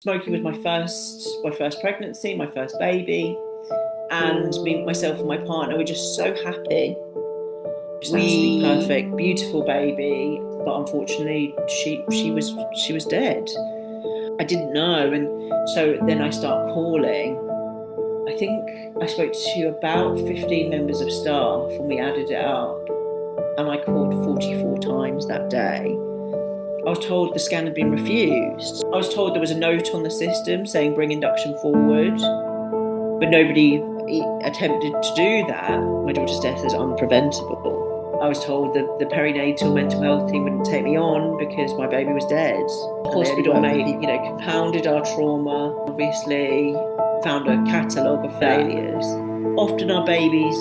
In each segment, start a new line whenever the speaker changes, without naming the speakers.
Smokey was my first pregnancy, my first baby, and myself and my partner were just so happy. Just absolutely perfect, beautiful baby, but unfortunately, she was dead. I didn't know, and so then I start calling. I think I spoke to about 15 members of staff, and we added it up, and I called 44 times that day. I was told the scan had been refused. I was told there was a note on the system saying bring induction forward, but nobody attempted to do that. My daughter's death is unpreventable. I was told that the perinatal mental health team wouldn't take me on because my baby was dead. Hospital compounded our trauma, obviously found a catalogue of failures. Often our babies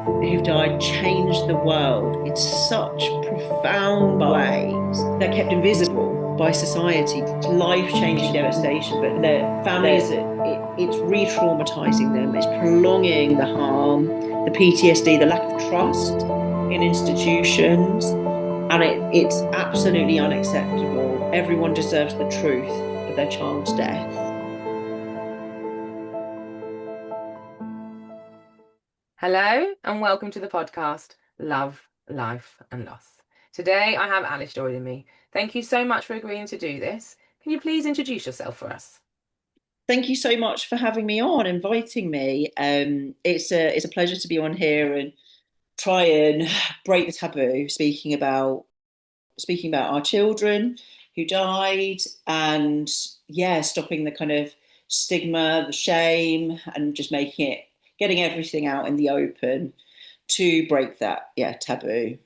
who've died changed the world in such profound ways. They're kept invisible by society. It's life-changing devastation, but their families, it's re-traumatizing them. It's prolonging the harm, the PTSD, the lack of trust in institutions, and it's absolutely unacceptable. Everyone deserves the truth of their child's death.
Hello and welcome to the podcast Love, Life and Loss. Today I have Alice joining me. Thank you so much for agreeing to do this. Can you please introduce yourself for us?
Thank you so much for having me on, inviting me. It's a pleasure to be on here and try and break the taboo, speaking about our children who died, and stopping the kind of stigma, the shame, and just getting everything out in the open to break that taboo.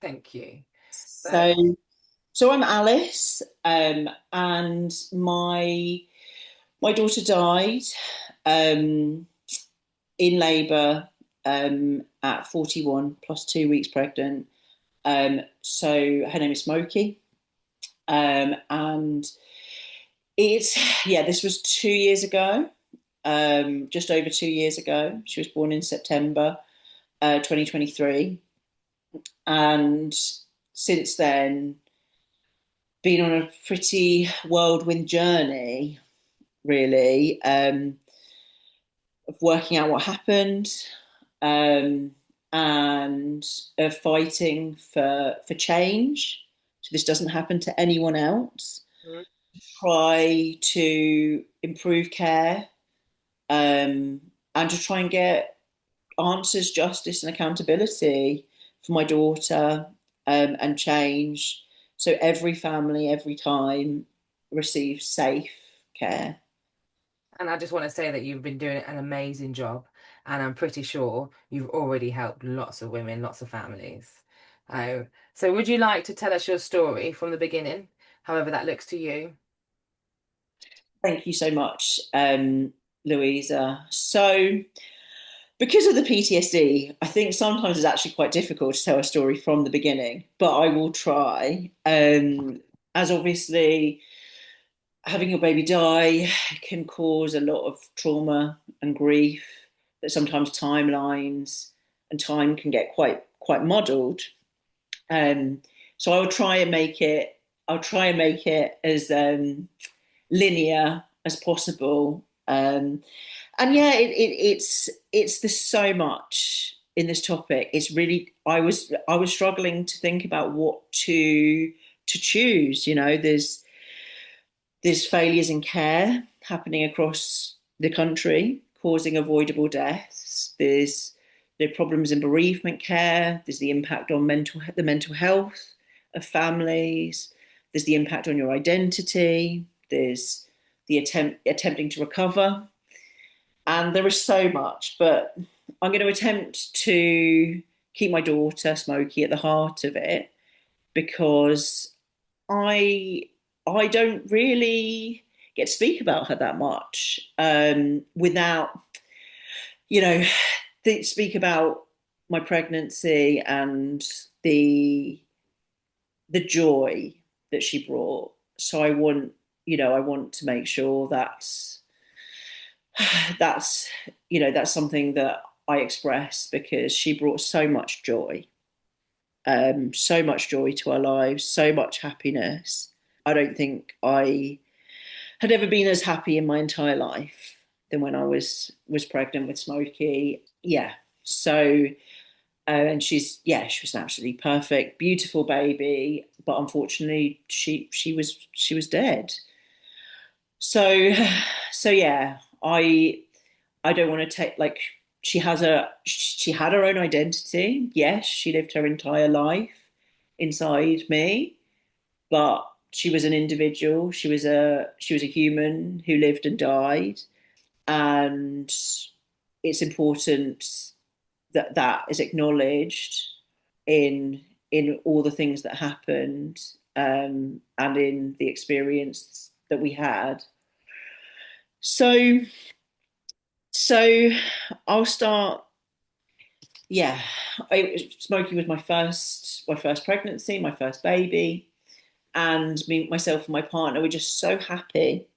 Thank you. So,
So, so I'm Alice, and my daughter died in labour at 41 plus 2 weeks pregnant. So her name is Smokey, and this was 2 years ago, just over 2 years ago. She was born in September 2023, and since then been on a pretty whirlwind journey, really, of working out what happened, um, and of fighting for change. So this doesn't happen to anyone else.
mm,
Try to improve care, and to try and get answers, justice, and accountability for my daughter, and change. So every family, every time, receives safe care.
and I just want to say that you've been doing an amazing job, and I'm pretty sure you've already helped lots of women, lots of families. Uh, so, would you like to tell us your story from the beginning, however that looks to you?
Thank you so much, Louisa. So, because of the PTSD, I think sometimes it's actually quite difficult to tell a story from the beginning, but I will try. As obviously, having your baby die can cause a lot of trauma and grief, that sometimes timelines and time can get quite muddled. Um, so I'll try and make it as linear as possible. And there's so much in this topic. It's really I was struggling to think about what to choose. There's failures in care happening across the country, causing avoidable deaths. There's the problems in bereavement care. There's the impact on the mental health of families. There's the impact on your identity. There's the attempting to recover, and there is so much. But I'm going to attempt to keep my daughter Smokey at the heart of it, because I I don't really get to speak about her that much, without, you know, speak about my pregnancy and the the joy that she brought. So I want to make sure that's that's something that I express, because she brought so much joy to our lives, so much happiness. I don't think I had ever been as happy in my entire life than when I was pregnant with Smokey. Yeah. So and she was an absolutely perfect, beautiful baby, but unfortunately she was dead. So so yeah, I don't want to take like she had her own identity. Yes, she lived her entire life inside me, but she was an individual. She was a human who lived and died, and it's important that that is acknowledged in all the things that happened, and in the experience that we had. So so I'll start. Yeah, Smokey was my first pregnancy, my first baby, and me, myself, and my partner were just so happy.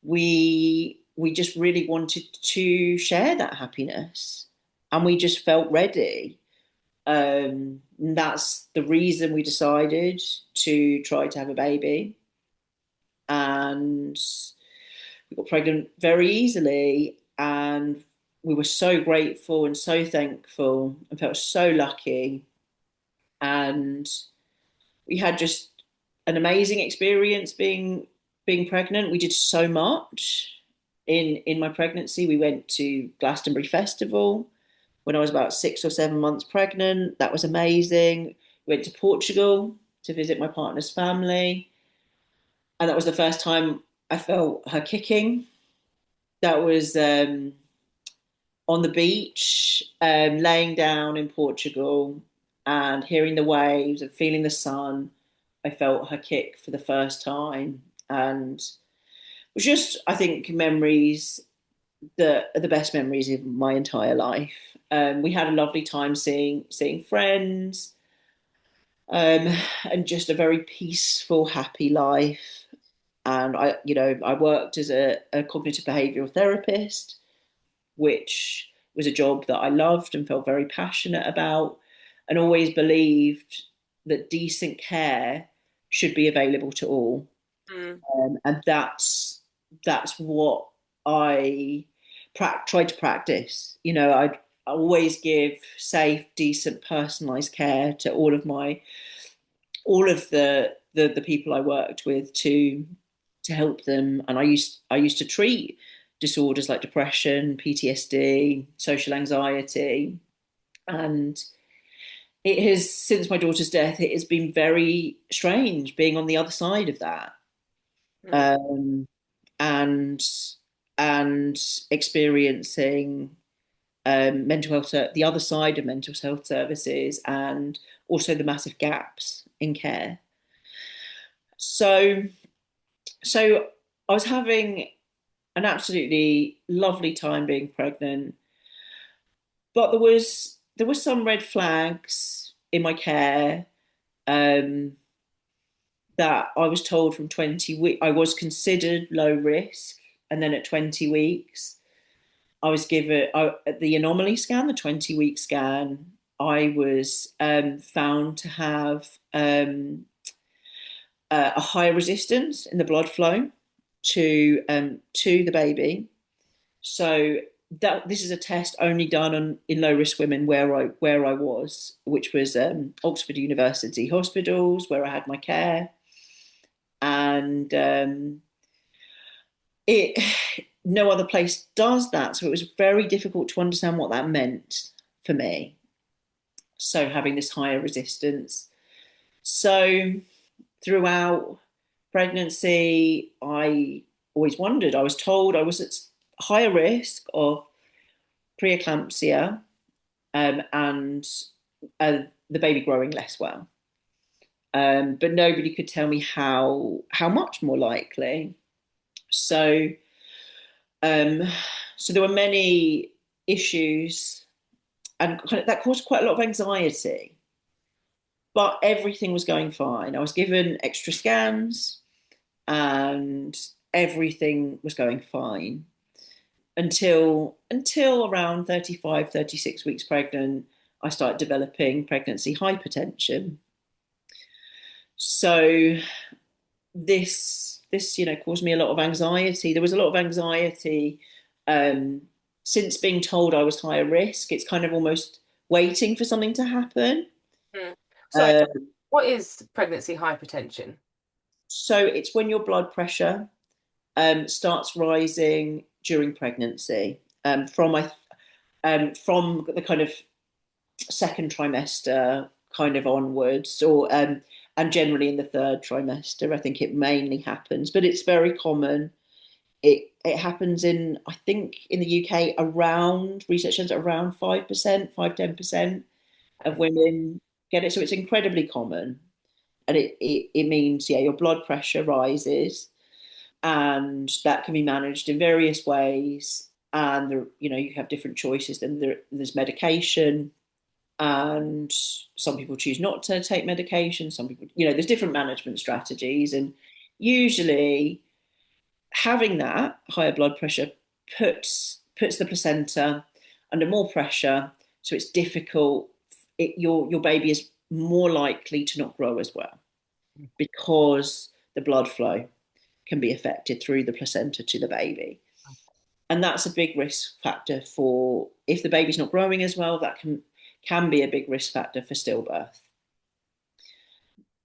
We just really wanted to share that happiness, and we just felt ready. That's the reason we decided to try to have a baby, and we got pregnant very easily, and we were so grateful and so thankful and felt so lucky, and we had just an amazing experience being pregnant. We did so much in my pregnancy. We went to Glastonbury Festival when I was about 6 or 7 months pregnant. That was amazing. We went to Portugal to visit my partner's family, and that was the first time I felt her kicking. That was on the beach, laying down in Portugal and hearing the waves and feeling the sun. I felt her kick for the first time, and it was just, I think, memories that are the best memories of my entire life. We had a lovely time seeing friends, um, and just a very peaceful, happy life. And I worked as a cognitive behavioural therapist, which was a job that I loved and felt very passionate about, and always believed that decent care should be available to all.
Mm.
And that's what I tried to practice. I always give safe, decent, personalised care to all of the people I worked with to help them. And I used to treat disorders like depression, PTSD, social anxiety, and it has, since my daughter's death, it has been very strange being on the other side of that,
Mm.
um, and and experiencing mental health, the other side of mental health services, and also the massive gaps in care. So so I was having an absolutely lovely time being pregnant, but there were some red flags in my care, um, that I was told from 20 weeks I was considered low risk, and then at 20 weeks I was given the anomaly scan, the 20-week scan. I was found to have a higher resistance in the blood flow to the baby. So that this is a test only done in low risk women where I was, which was Oxford University Hospitals, where I had my care, and it no other place does that. So it was very difficult to understand what that meant for me. So having this higher resistance. So throughout pregnancy, I always wondered. I was told I was at higher risk of preeclampsia, and the baby growing less well. But nobody could tell me how much more likely. So um, so there were many issues, and that caused quite a lot of anxiety. But everything was going fine. I was given extra scans, and everything was going fine until around 35, 36 weeks pregnant. I started developing pregnancy hypertension. So this this caused me a lot of anxiety. There was a lot of anxiety um, since being told I was higher risk. It's kind of almost waiting for something to happen.
Mm. Sorry, so
Um,
what is pregnancy hypertension?
so it's when your blood pressure starts rising during pregnancy, from the kind of second trimester kind of onwards, or and generally in the third trimester. I think it mainly happens, but it's very common. It happens in, I think, in the UK, around, research shows around 5%, 5-10% of women get it. So it's incredibly common. And it means, yeah, your blood pressure rises, and that can be managed in various ways. And there, you have different choices. Then there's medication, and some people choose not to take medication. Some people, there's different management strategies, and usually having that higher blood pressure puts the placenta under more pressure, so it's difficult. Your baby is more likely to not grow as well, because the blood flow can be affected through the placenta to the baby. And that's a big risk factor for, if the baby's not growing as well, that can be a big risk factor for stillbirth.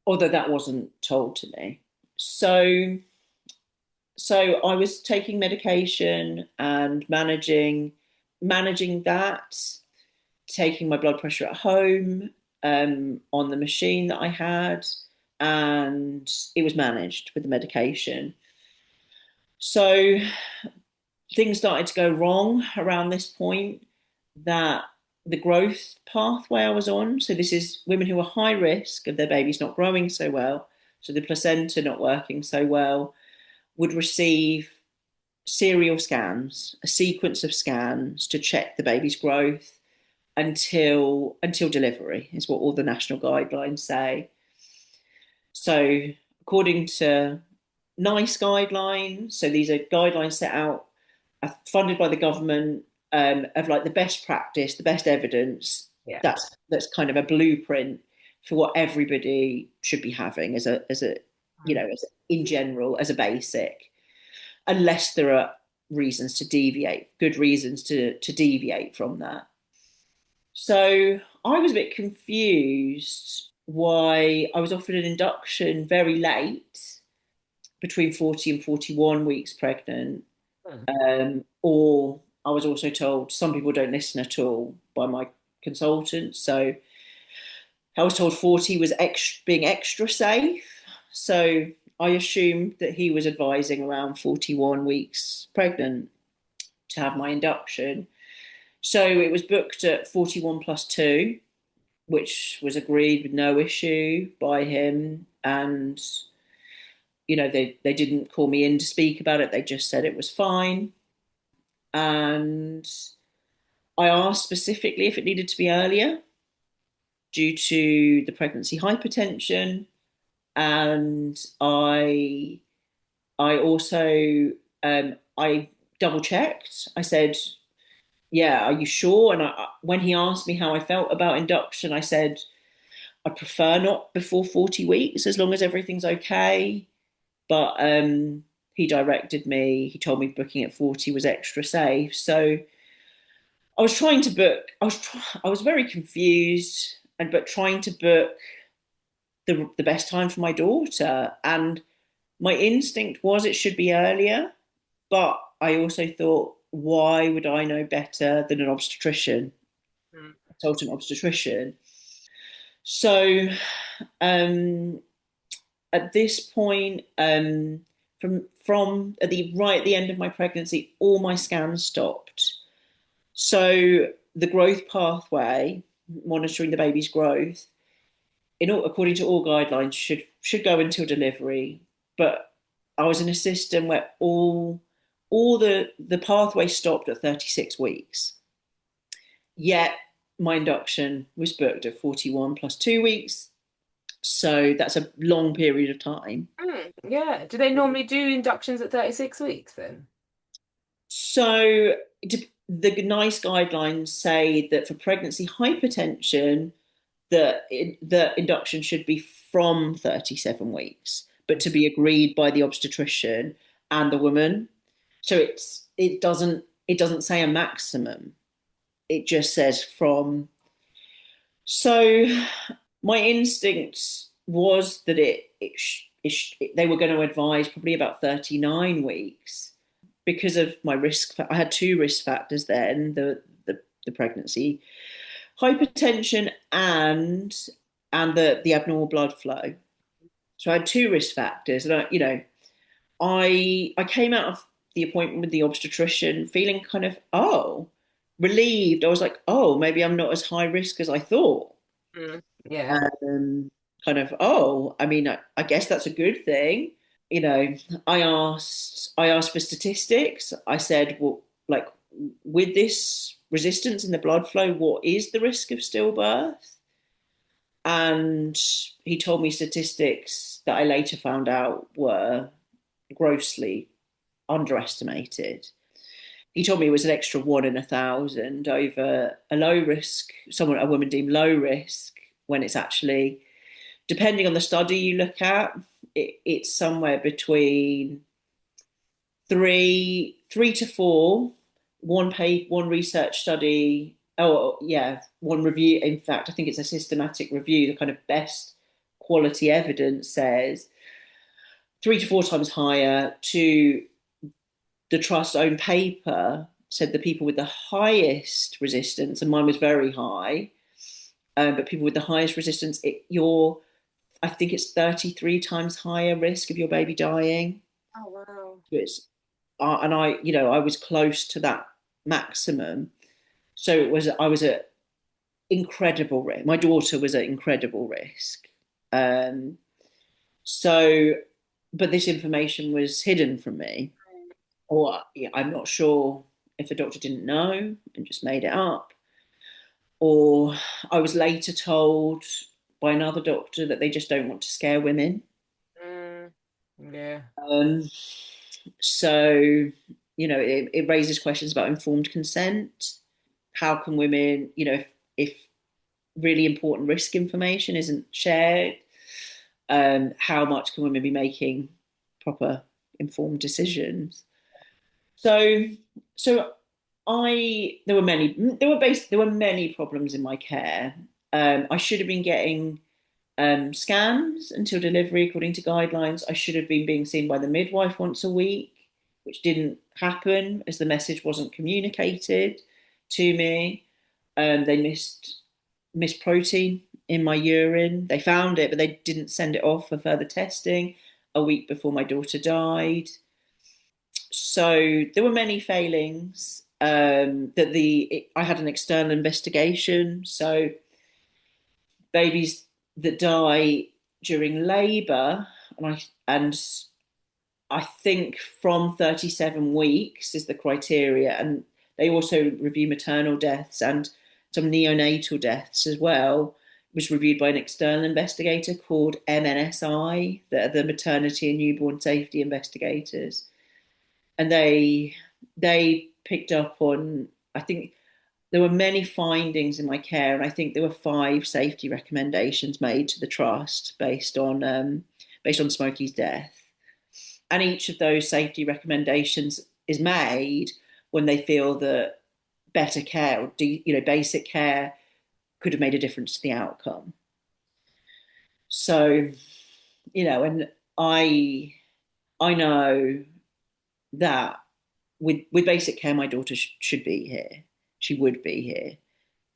Although that wasn't told to me. So I was taking medication and managing that, taking my blood pressure at home, on the machine that I had, and it was managed with the medication. So things started to go wrong around this point, that the growth pathway I was on, so this is women who are high risk of their babies not growing so well, so the placenta not working so well, would receive serial scans, a sequence of scans to check the baby's growth until delivery, is what all the national guidelines say. So according to NICE guidelines, so these are guidelines set out, funded by the government, of like the best practice, the best evidence.
Yeah.
That's kind of a blueprint for what everybody should be having as a in general, as a basic, unless there are reasons to deviate, good reasons to deviate from that. So I was a bit confused why I was offered an induction very late, between 40 and 41 weeks pregnant.
Mm.
Or I was also told some people don't listen at all by my consultant. So I was told 40 was being extra safe. So I assumed that he was advising around 41 weeks pregnant to have my induction. So it was booked at 41 plus 2, which was agreed with no issue by him. And, they didn't call me in to speak about it. They just said it was fine. And I asked specifically if it needed to be earlier due to the pregnancy hypertension. And I also, I double checked. I said, yeah, are you sure? And when he asked me how I felt about induction, I said, I prefer not before 40 weeks, as long as everything's okay. But he told me booking at 40 was extra safe. So I was trying to book, I was very confused, but trying to book the best time for my daughter. And my instinct was it should be earlier, but I also thought, why would I know better than an obstetrician, consultant obstetrician? So at this point, from right at the end of my pregnancy, all my scans stopped. So the growth pathway, monitoring the baby's growth, according to all guidelines, should go until delivery. But I was in a system where all the pathway stopped at 36 weeks. Yet my induction was booked at 41 plus 2 weeks. So that's a long period of time.
Yeah. Do they normally do inductions at 36 weeks then?
So the NICE guidelines say that for pregnancy hypertension, the induction should be from 37 weeks. but to be agreed by the obstetrician and the woman. So it doesn't say a maximum. It just says from. So my instinct was that they were going to advise probably about 39 weeks because of my risk. I had two risk factors then: the pregnancy, hypertension, and the abnormal blood flow. So I had two risk factors, and I came out of the appointment with the obstetrician feeling kind of relieved. I was like, maybe I'm not as high risk as I thought.
Mm. Yeah.
Um, Kind of, I mean, I guess that's a good thing. You know, I asked for statistics. I said, well, like with this resistance in the blood flow, what is the risk of stillbirth? And he told me statistics that I later found out were grossly underestimated. He told me it was an extra 1 in 1,000 over a low risk, a woman deemed low risk, when it's actually, depending on the study you look at, it's somewhere between three to four. One research study. Oh yeah, one review. In fact, I think it's a systematic review. The kind of best quality evidence says 3 to 4 times higher. To the trust's own paper said the people with the highest resistance, and mine was very high, but people with the highest resistance, I think it's 33 times higher risk of your baby dying.
Oh, wow.
So and I was close to that maximum. So I was at incredible risk. My daughter was at incredible risk. Um, so, but this information was hidden from me, or yeah, I'm not sure if the doctor didn't know and just made it up, or I was later told by another doctor that they just don't want to scare women.
Mm. Yeah.
Um, so, it raises questions about informed consent. How can women, if really important risk information isn't shared, how much can women be making proper informed decisions? So, so there were many problems in my care. I should have been getting scans until delivery according to guidelines. I should have been being seen by the midwife once a week, which didn't happen as the message wasn't communicated to me. They missed protein in my urine. They found it, but they didn't send it off for further testing a week before my daughter died. So there were many failings. I had an external investigation. So babies that die during labour, and I think from 37 weeks is the criteria, and they also review maternal deaths and some neonatal deaths as well. It was reviewed by an external investigator called MNSI, the Maternity and Newborn Safety Investigators, and they picked up on, I think there were many findings in my care, and I think there were 5 safety recommendations made to the trust based on Smokey's death. And each of those safety recommendations is made when they feel that better care, or basic care, could have made a difference to the outcome. So, and I I know that with basic care, my daughter should be here. She would be here.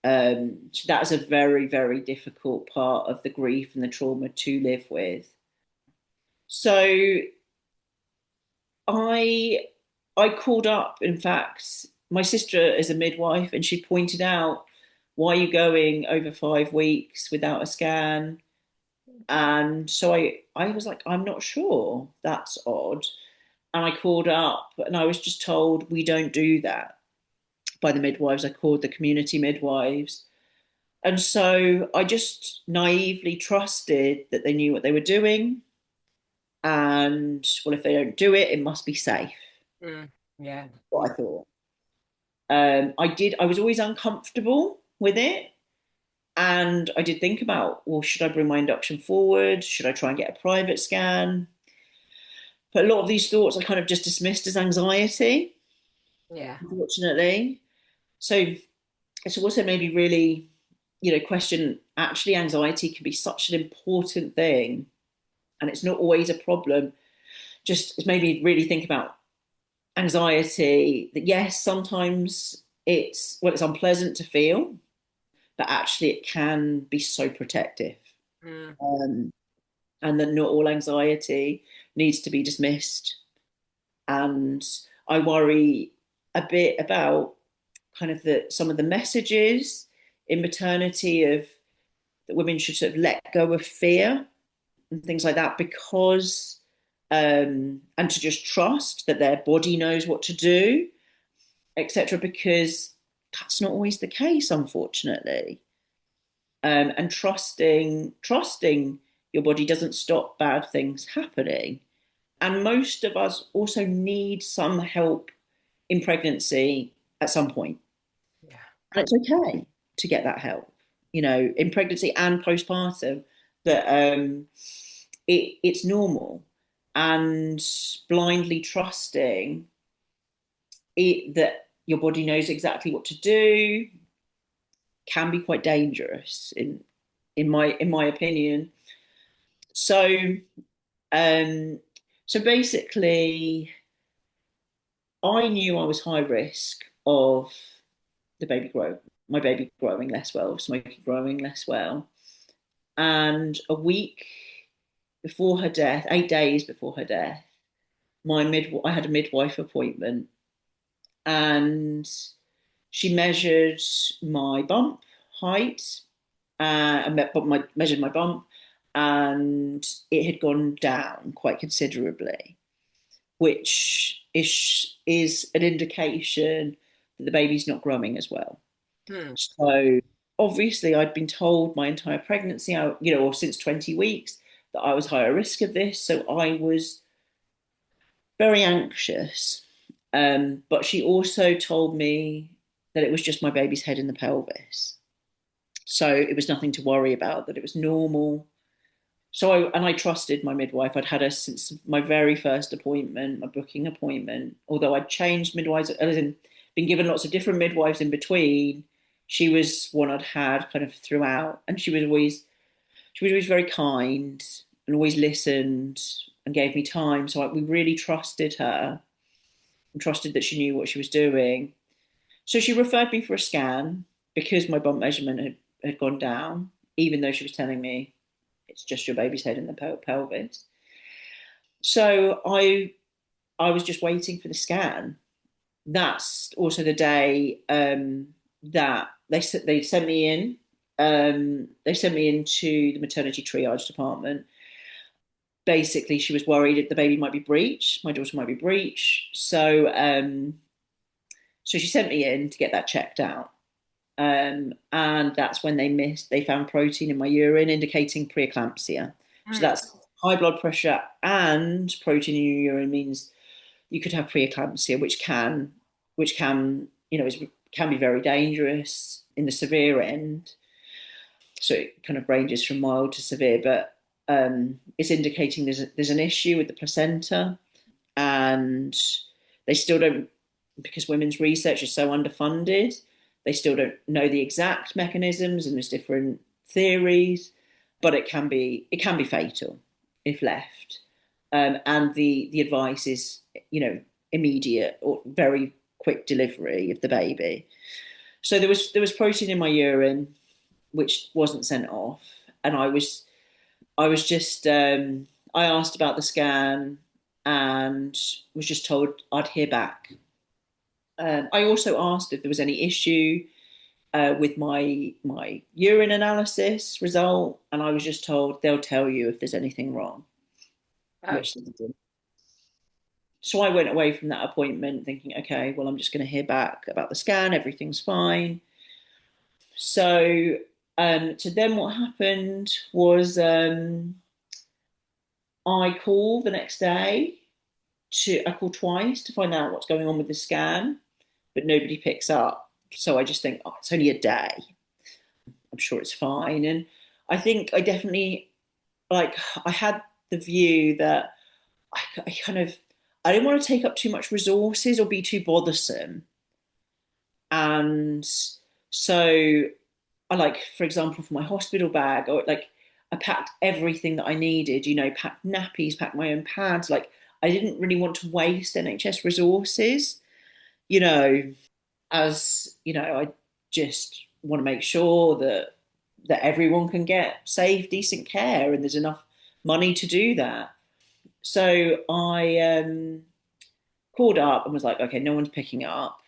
So that is a very, very difficult part of the grief and the trauma to live with. So I I called up, in fact, my sister is a midwife, and she pointed out, why are you going over 5 weeks without a scan? And so I was like, I'm not sure. That's odd. And I called up, and I was just told we don't do that by the midwives. I called the community midwives. And so I just naively trusted that they knew what they were doing. And well, if they don't do it, it must be safe.
Mm. Yeah.
What I thought. I was always uncomfortable with it. And I did think about, well, should I bring my induction forward? Should I try and get a private scan? But a lot of these thoughts I kind of just dismissed as anxiety,
Yeah.
unfortunately. So it's also made me really, question actually anxiety can be such an important thing and it's not always a problem. Just it's made me really think about anxiety that yes, sometimes it's unpleasant to feel, but actually it can be so protective.
Mm.
Um, and that not all anxiety needs to be dismissed. And I worry a bit about kind of some of the messages in maternity of that women should sort of let go of fear and things like that because and to just trust that their body knows what to do, etc. Because that's not always the case, unfortunately. And trusting your body doesn't stop bad things happening. And most of us also need some help in pregnancy at some point.
Yeah.
And it's okay to get that help, in pregnancy and postpartum, that it's normal. And blindly trusting that your body knows exactly what to do can be quite dangerous in my opinion. So um so basically I knew I was high risk of the baby grow my baby growing less well, of Smokey growing less well. And a week before her death, 8 days before her death, I had a midwife appointment, and she measured my bump height, measured my bump, and it had gone down quite considerably, which is an indication that the baby's not growing as well.
Hmm.
So obviously, I'd been told my entire pregnancy, or since 20 weeks, that I was higher risk of this. So I was very anxious. But she also told me that it was just my baby's head in the pelvis. So it was nothing to worry about, that it was normal. I trusted my midwife. I'd had her since my very first appointment, my booking appointment. Although I'd changed midwives, as in been given lots of different midwives in between, she was one I'd had kind of throughout, and she was always very kind and always listened and gave me time. So we really trusted her and trusted that she knew what she was doing. So she referred me for a scan because my bump measurement had gone down, even though she was telling me it's just your baby's head in the pelvis. So I was just waiting for the scan. That's also the day that they sent me in. They sent me into the maternity triage department. Basically, she was worried that the baby might be breech, my daughter might be breech. So she sent me in to get that checked out. And that's when they found protein in my urine indicating preeclampsia. So
Hmm.
that's high blood pressure and protein in your urine means you could have preeclampsia, which can can be very dangerous in the severe end. So it kind of ranges from mild to severe, but it's indicating there's an issue with the placenta, and they still don't, because women's research is so underfunded, they still don't know the exact mechanisms, and there's different theories, but it can be fatal if left. And the advice is, immediate or very quick delivery of the baby. So there was protein in my urine which wasn't sent off, and I was just I asked about the scan and was just told I'd hear back. I also asked if there was any issue with my urine analysis result, and I was just told they'll tell you if there's anything wrong,
Oh.
which they didn't. So I went away from that appointment thinking, okay, well, I'm just going to hear back about the scan. Everything's fine. So then what happened was I called the next day. I called twice to find out what's going on with the scan, but nobody picks up. So I just think, oh, it's only a day. I'm sure it's fine. And I think I definitely, like, I had the view that I kind of, I didn't want to take up too much resources or be too bothersome. And so I like, for example, for my hospital bag, or like I packed everything that I needed, packed nappies, packed my own pads. Like I didn't really want to waste NHS resources, you know, I just want to make sure that everyone can get safe, decent care and there's enough money to do that. So I called up and was like, okay, no one's picking up.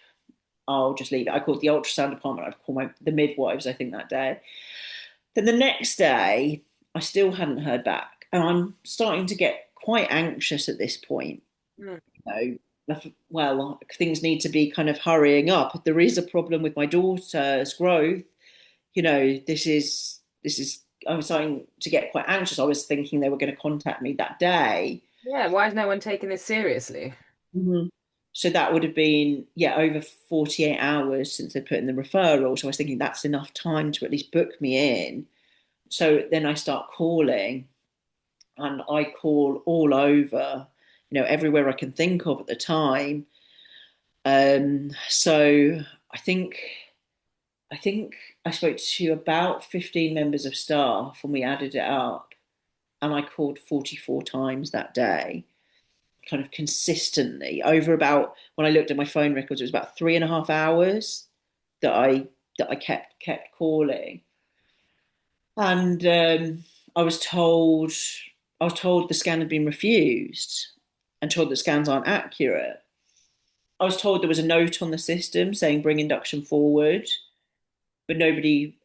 I'll just leave it. I called the ultrasound department. I'd call the midwives, I think, that day. Then the next day, I still hadn't heard back. And I'm starting to get quite anxious at this point.
Mm.
Well, things need to be kind of hurrying up. If there is a problem with my daughter's growth, this is I was starting to get quite anxious. I was thinking they were going to contact me that day.
Yeah, why is no one taking this seriously?
Mhm. So that would have been, yeah, over 48 hours since they put in the referral. So I was thinking that's enough time to at least book me in. So then I start calling and I call all over, everywhere I can think of at the time. So I think I think I spoke to about 15 members of staff and we added it up. And I called 44 times that day, kind of consistently over about, when I looked at my phone records, it was about 3.5 hours that I kept calling. And I was told the scan had been refused and told that scans aren't accurate. I was told there was a note on the system saying bring induction forward, but nobody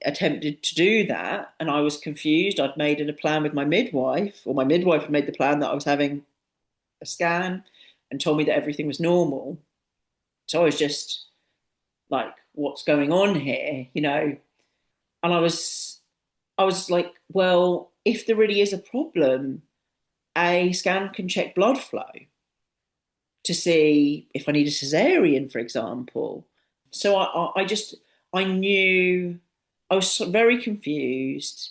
attempted to do that. And I was confused. I'd made a plan with my midwife, or my midwife had made the plan that I was having a scan and told me that everything was normal. So I was just like, what's going on here? And I was like, well, if there really is a problem, a scan can check blood flow to see if I need a cesarean, for example. So I knew I was very confused.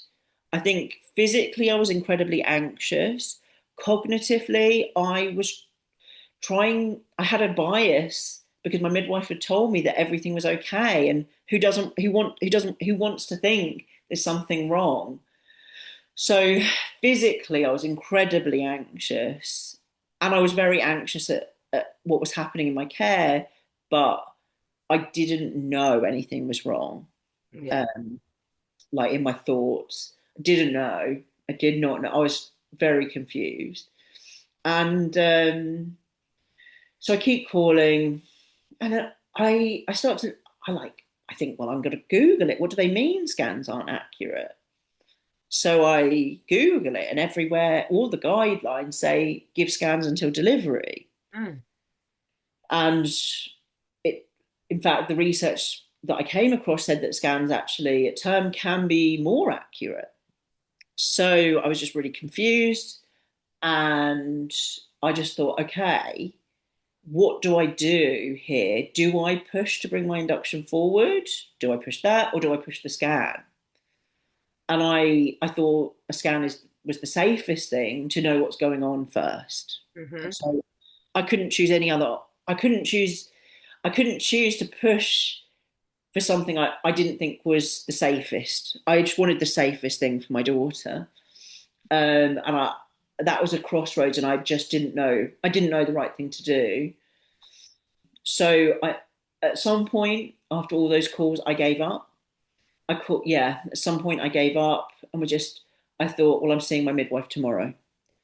I think physically I was incredibly anxious. Cognitively, I was I had a bias because my midwife had told me that everything was okay. And who wants to think there's something wrong? So physically, I was incredibly anxious, and I was very anxious at what was happening in my care, but I didn't know anything was wrong.
Yeah.
Um, like in my thoughts, I didn't know. I did not know. I was very confused, and so I keep calling, and I start to I think, well, I'm going to Google it. What do they mean scans aren't accurate? So I Google it, and everywhere, all the guidelines say give scans until delivery.
Mm.
And it, in fact, the research that I came across said that scans actually at term can be more accurate. So I was just really confused. And I just thought, okay, what do I do here? Do I push to bring my induction forward? Do I push that or do I push the scan? And I thought a scan was the safest thing to know what's going on first.
Hmm.
And so I couldn't choose any other. I couldn't choose to push for something I didn't think was the safest. I just wanted the safest thing for my daughter, and that was a crossroads, and I just didn't know. I didn't know the right thing to do. So at some point after all those calls, I gave up. Yeah, at some point I gave up, and I thought, well, I'm seeing my midwife tomorrow.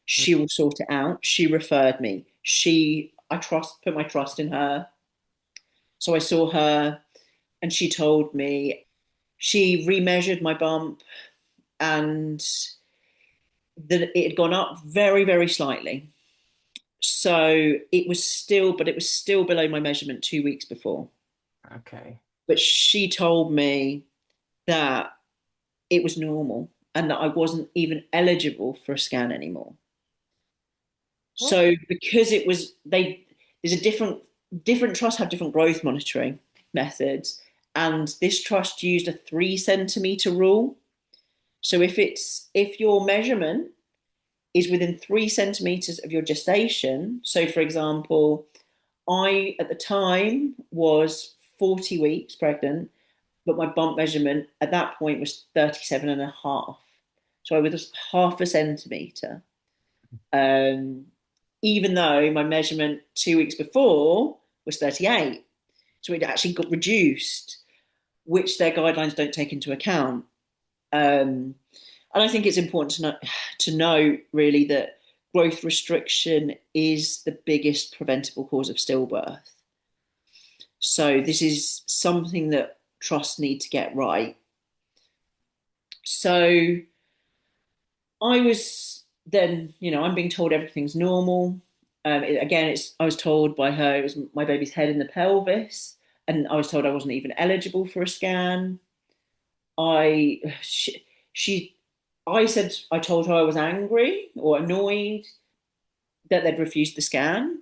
She will sort it out. She referred me. I put my trust in her. So I saw her, and she told me she remeasured my bump, and that it had gone up very, very slightly. So but it was still below my measurement 2 weeks before.
Okay.
But she told me that it was normal and that I wasn't even eligible for a scan anymore.
What?
So because there's a different trusts have different growth monitoring methods, and this trust used a 3 centimeter rule. So if your measurement is within 3 centimeters of your gestation. So, for example, I at the time was 40 weeks pregnant, but my bump measurement at that point was 37 and a half. So I was half a centimeter. Um, Even though my measurement 2 weeks before was 38. So it actually got reduced, which their guidelines don't take into account. And I think it's important to know really that growth restriction is the biggest preventable cause of stillbirth. So this is something that trusts need to get right. So I was then, I'm being told everything's normal. I was told by her it was my baby's head in the pelvis, and I was told I wasn't even eligible for a scan. I she I told her I was angry or annoyed that they'd refused the scan,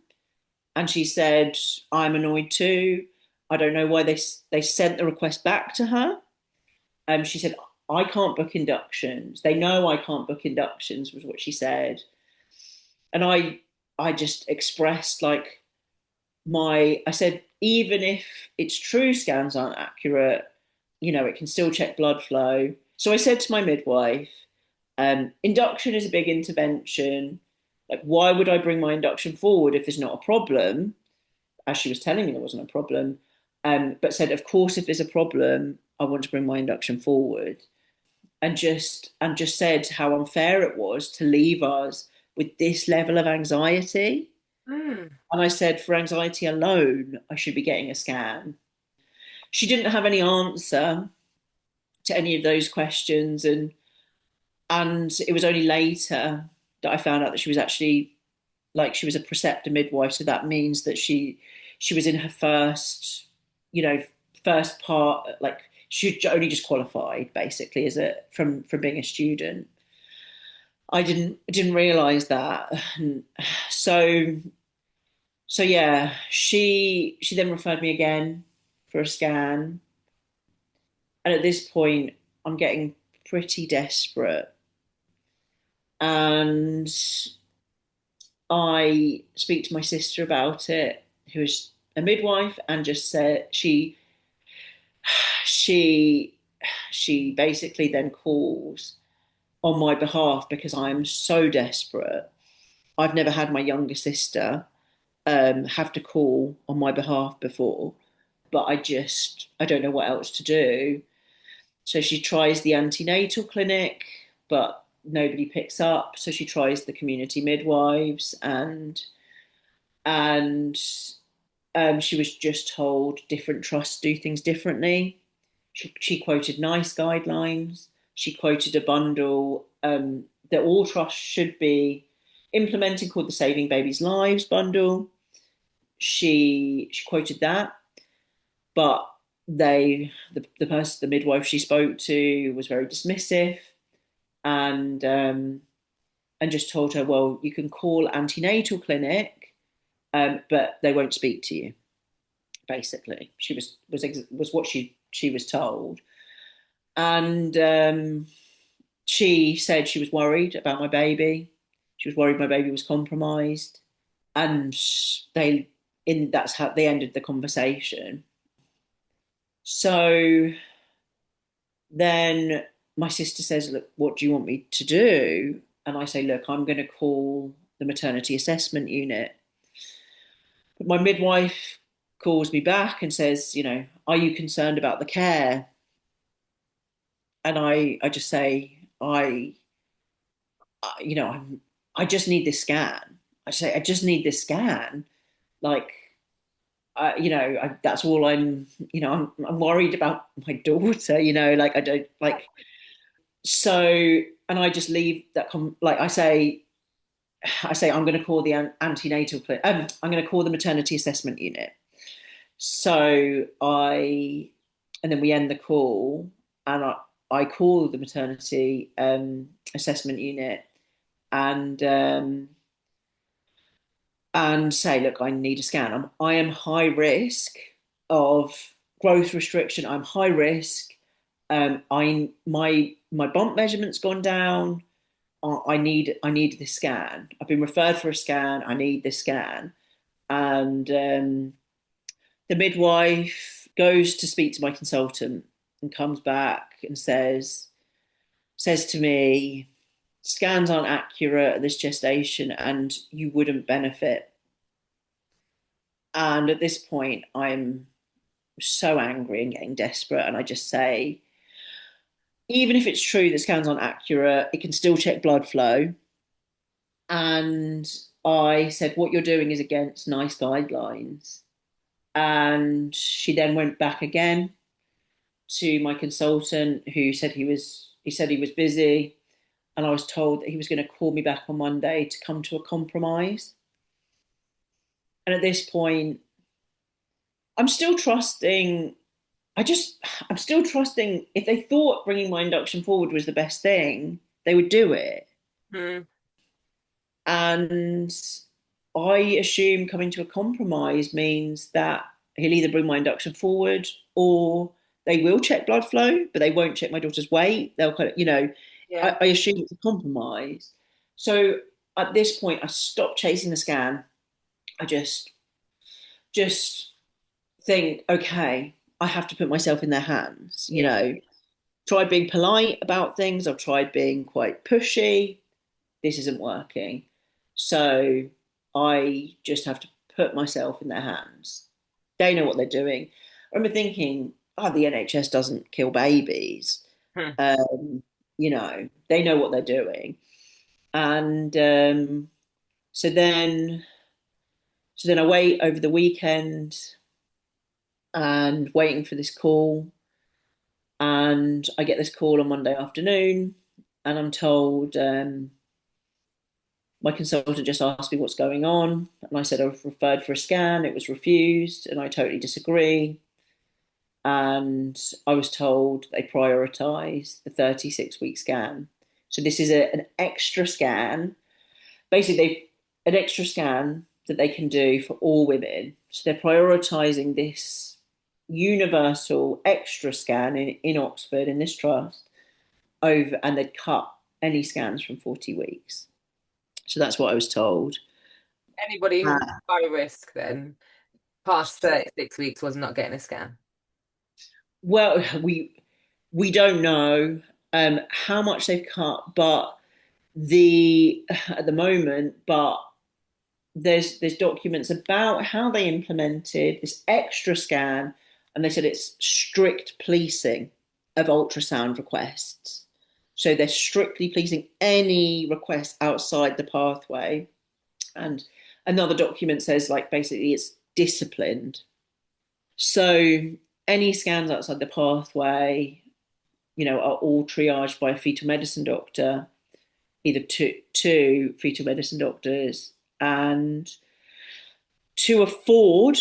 and she said I'm annoyed too. I don't know why they sent the request back to her. She said I can't book inductions. They know I can't book inductions, was what she said. And I just expressed like I said, even if it's true scans aren't accurate, it can still check blood flow. So I said to my midwife, induction is a big intervention. Like, why would I bring my induction forward if there's not a problem? As she was telling me there wasn't a problem. But said, of course, if there's a problem, I want to bring my induction forward. And just said how unfair it was to leave us with this level of anxiety.
Mm.
And I said, for anxiety alone, I should be getting a scan. She didn't have any answer to any of those questions, and it was only later that I found out that she was actually she was a preceptor midwife, so that means that she was in her first part, like she only just qualified basically as from being a student. I didn't realize that. So yeah, she then referred me again for a scan, and at this point I'm getting pretty desperate, and I speak to my sister about it, who is a midwife, and just said she she basically then calls on my behalf because I'm so desperate. I've never had my younger sister have to call on my behalf before, but I don't know what else to do. So she tries the antenatal clinic, but nobody picks up. So she tries the community midwives, and she was just told different trusts do things differently. She quoted NICE guidelines. She quoted a bundle that all trusts should be implementing called the Saving Babies' Lives bundle. She quoted that, but the midwife she spoke to was very dismissive, and just told her, well, you can call antenatal clinic, but they won't speak to you. Basically, she was what she was told, and she said she was worried about my baby. She was worried my baby was compromised, and that's how they ended the conversation. So then my sister says, look, what do you want me to do? And I say, look, I'm going to call the maternity assessment unit. But my midwife calls me back and says, are you concerned about the care? And I just say, I just need this scan. I say, I just need this scan. Like, that's all I'm worried about my daughter, like I don't like, so, and I just leave that, I say, I'm going to call the antenatal clinic. I'm going to call the maternity assessment unit. So and then we end the call, and I call the maternity assessment unit, and say, look, I need a scan. I am high risk of growth restriction. I'm high risk. My bump measurement's gone down. I need this scan. I've been referred for a scan. I need this scan. And the midwife goes to speak to my consultant and comes back and says to me, scans aren't accurate at this gestation and you wouldn't benefit. And at this point, I'm so angry and getting desperate. And I just say, even if it's true that scans aren't accurate, it can still check blood flow. And I said, what you're doing is against NICE guidelines. And she then went back again to my consultant who said he was busy. And I was told that he was going to call me back on Monday to come to a compromise. And at this point, I'm still trusting. I'm still trusting if they thought bringing my induction forward was the best thing, they would do it.
Mm.
And I assume coming to a compromise means that he'll either bring my induction forward or they will check blood flow, but they won't check my daughter's weight. They'll kind of,
Yeah.
I assume it's a compromise. So at this point, I stopped chasing the scan. I just think, okay, I have to put myself in their hands, Tried being polite about things. I've tried being quite pushy. This isn't working. So I just have to put myself in their hands. They know what they're doing. I remember thinking, oh, the NHS doesn't kill babies.
Hmm.
They know what they're doing. And so then I wait over the weekend and waiting for this call. And I get this call on Monday afternoon, and I'm told my consultant just asked me what's going on. And I said I was referred for a scan. It was refused, and I totally disagree. And I was told they prioritise the 36-week scan. So this is an extra scan. Basically, an extra scan that they can do for all women. So they're prioritising this universal extra scan in Oxford in this trust over, and they'd cut any scans from 40 weeks. So that's what I was told.
Anybody who was
Uh,
high risk then past 36 weeks was not getting a scan.
well, we don't know how much they've cut, but the at the moment, but there's documents about how they implemented this extra scan, and they said it's strict policing of ultrasound requests. So they're strictly policing any request outside the pathway. And another document says, like, basically it's disciplined. So any scans outside the pathway, are all triaged by a fetal medicine doctor, either two fetal medicine doctors. And to afford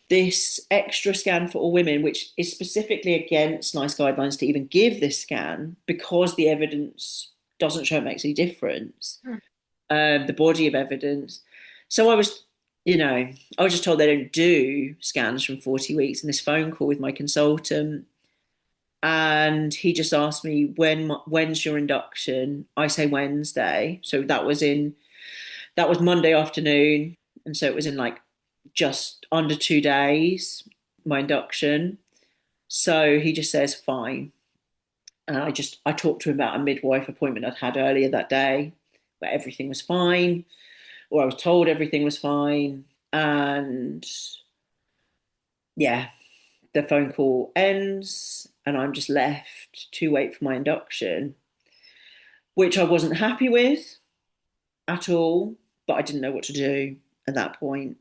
this extra scan for all women, which is specifically against NICE guidelines to even give this scan because the evidence doesn't show it makes any difference, the body of evidence. So I was just told they don't do scans from 40 weeks. And this phone call with my consultant, and he just asked me, when's your induction? I say Wednesday. So that was Monday afternoon. And so it was in like just under 2 days, my induction. So he just says, fine. And I talked to him about a midwife appointment I'd had earlier that day where everything was fine, or I was told everything was fine. And yeah, the phone call ends and I'm just left to wait for my induction, which I wasn't happy with at all, but I didn't know what to do at that point.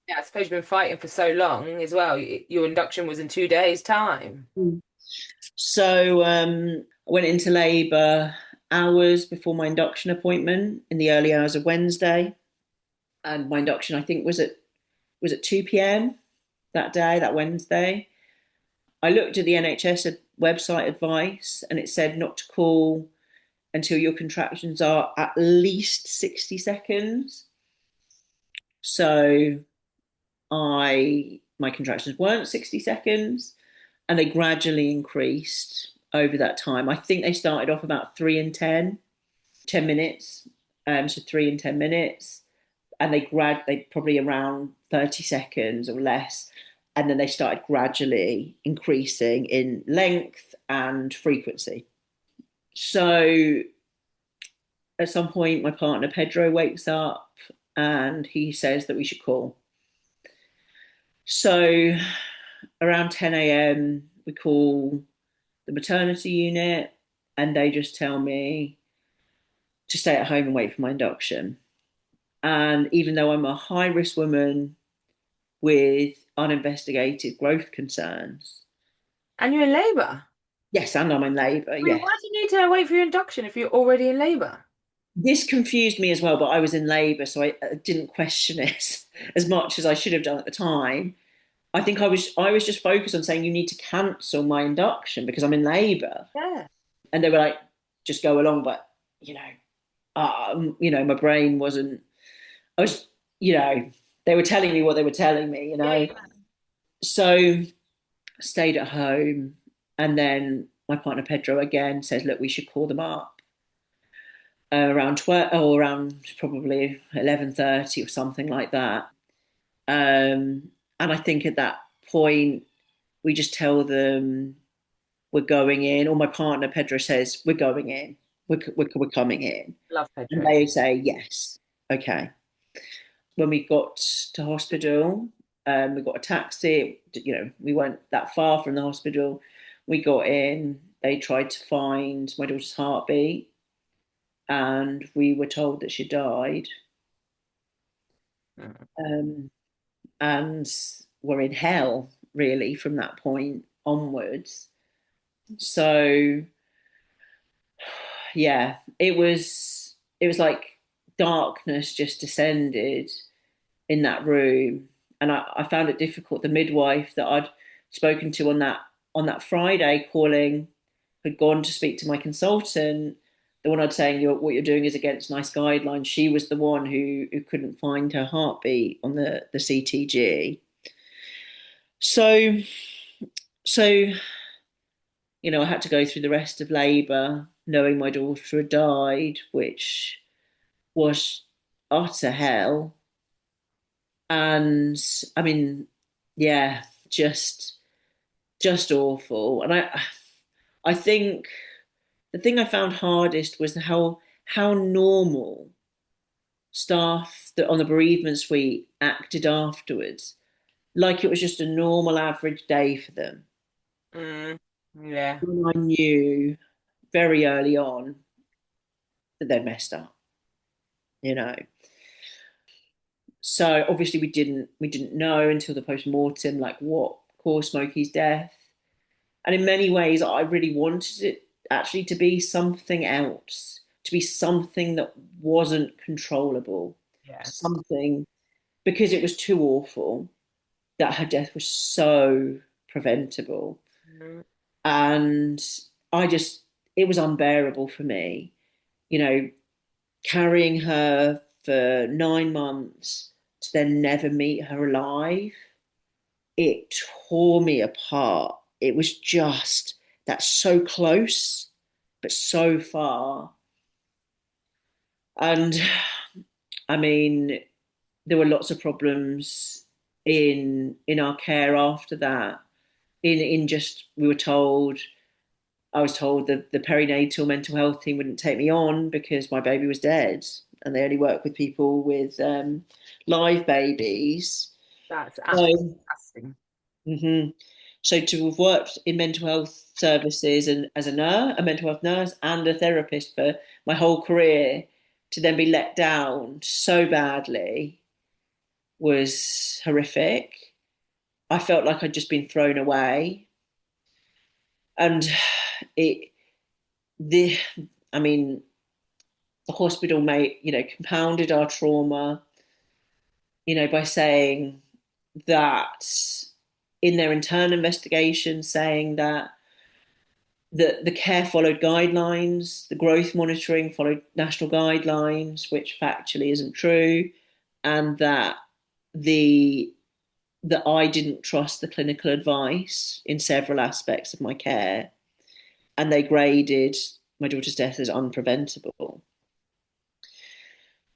Yeah, I suppose you've been fighting for so long as well. Your induction was in 2 days' time.
So I went into labour hours before my induction appointment in the early hours of Wednesday, and my induction I think was at 2 p.m. that day, that Wednesday. I looked at the NHS website advice, and it said not to call until your contractions are at least 60 seconds. So my contractions weren't 60 seconds, and they gradually increased over that time. I think they started off about 3 and 10. 10 minutes, so 3 and 10 minutes, and they probably around 30 seconds or less, and then they started gradually increasing in length and frequency. So at some point, my partner Pedro wakes up and he says that we should call. So around 10 a.m., we call the maternity unit, and they just tell me to stay at home and wait for my induction. And even though I'm a high risk woman with uninvestigated growth concerns,
And you're in labour.
yes, and I'm in labour,
I mean,
yes.
why do you need to wait for your induction if you're already in labour?
This confused me as well, but I was in labour, so I didn't question it as much as I should have done at the time. I think I was just focused on saying you need to cancel my induction because I'm in labour,
Yeah.
and they were like, just go along, but my brain wasn't. I was, they were telling me what they were telling me,
Yeah, yeah.
So stayed at home, and then my partner Pedro again says, look, we should call them up around 12 or around probably 11:30 or something like that. And I think at that point we just tell them we're going in, or my partner Pedro says we're going in, we're coming in,
Love
and
Pedro.
they say yes, okay. When we got to hospital, we got a taxi. We weren't that far from the hospital. We got in. They tried to find my daughter's heartbeat, and we were told that she died.
Mm.
Um, and we're in hell really from that point onwards. So yeah, it was like darkness just descended in that room, and I found it difficult. The midwife that I'd spoken to on that Friday calling had gone to speak to my consultant. The one I'd saying what you're doing is against NICE guidelines. She was the one who couldn't find her heartbeat on the CTG. So so I had to go through the rest of labour knowing my daughter had died, which was utter hell. And I mean, yeah, just awful. And I think the thing I found hardest was how normal staff that on the bereavement suite acted afterwards, like it was just a normal average day for them.
Mm. Yeah.
And I knew very early on that they'd messed up, you know. So obviously we didn't know until the post-mortem like what caused Smokey's death. And in many ways, I really wanted it actually to be something else, to be something that wasn't controllable,
Yes.
something because it was too awful that her death was so preventable.
Mm.
And it was unbearable for me, you know, carrying her for 9 months to then never meet her alive. It tore me apart. It was just that's so close, but so far. And I mean, there were lots of problems in our care after that. In just we were told, I was told that the perinatal mental health team wouldn't take me on because my baby was dead, and they only work with people with live babies.
That's
So,
absolutely disgusting.
mhm. So to have worked in mental health services and as a mental health nurse and a therapist for my whole career, to then be let down so badly was horrific. I felt like I'd just been thrown away, and it the I mean the hospital made compounded our trauma, by saying that in their internal investigation, saying that the care followed guidelines, the growth monitoring followed national guidelines, which factually isn't true, and the that I didn't trust the clinical advice in several aspects of my care, and they graded my daughter's death as unpreventable.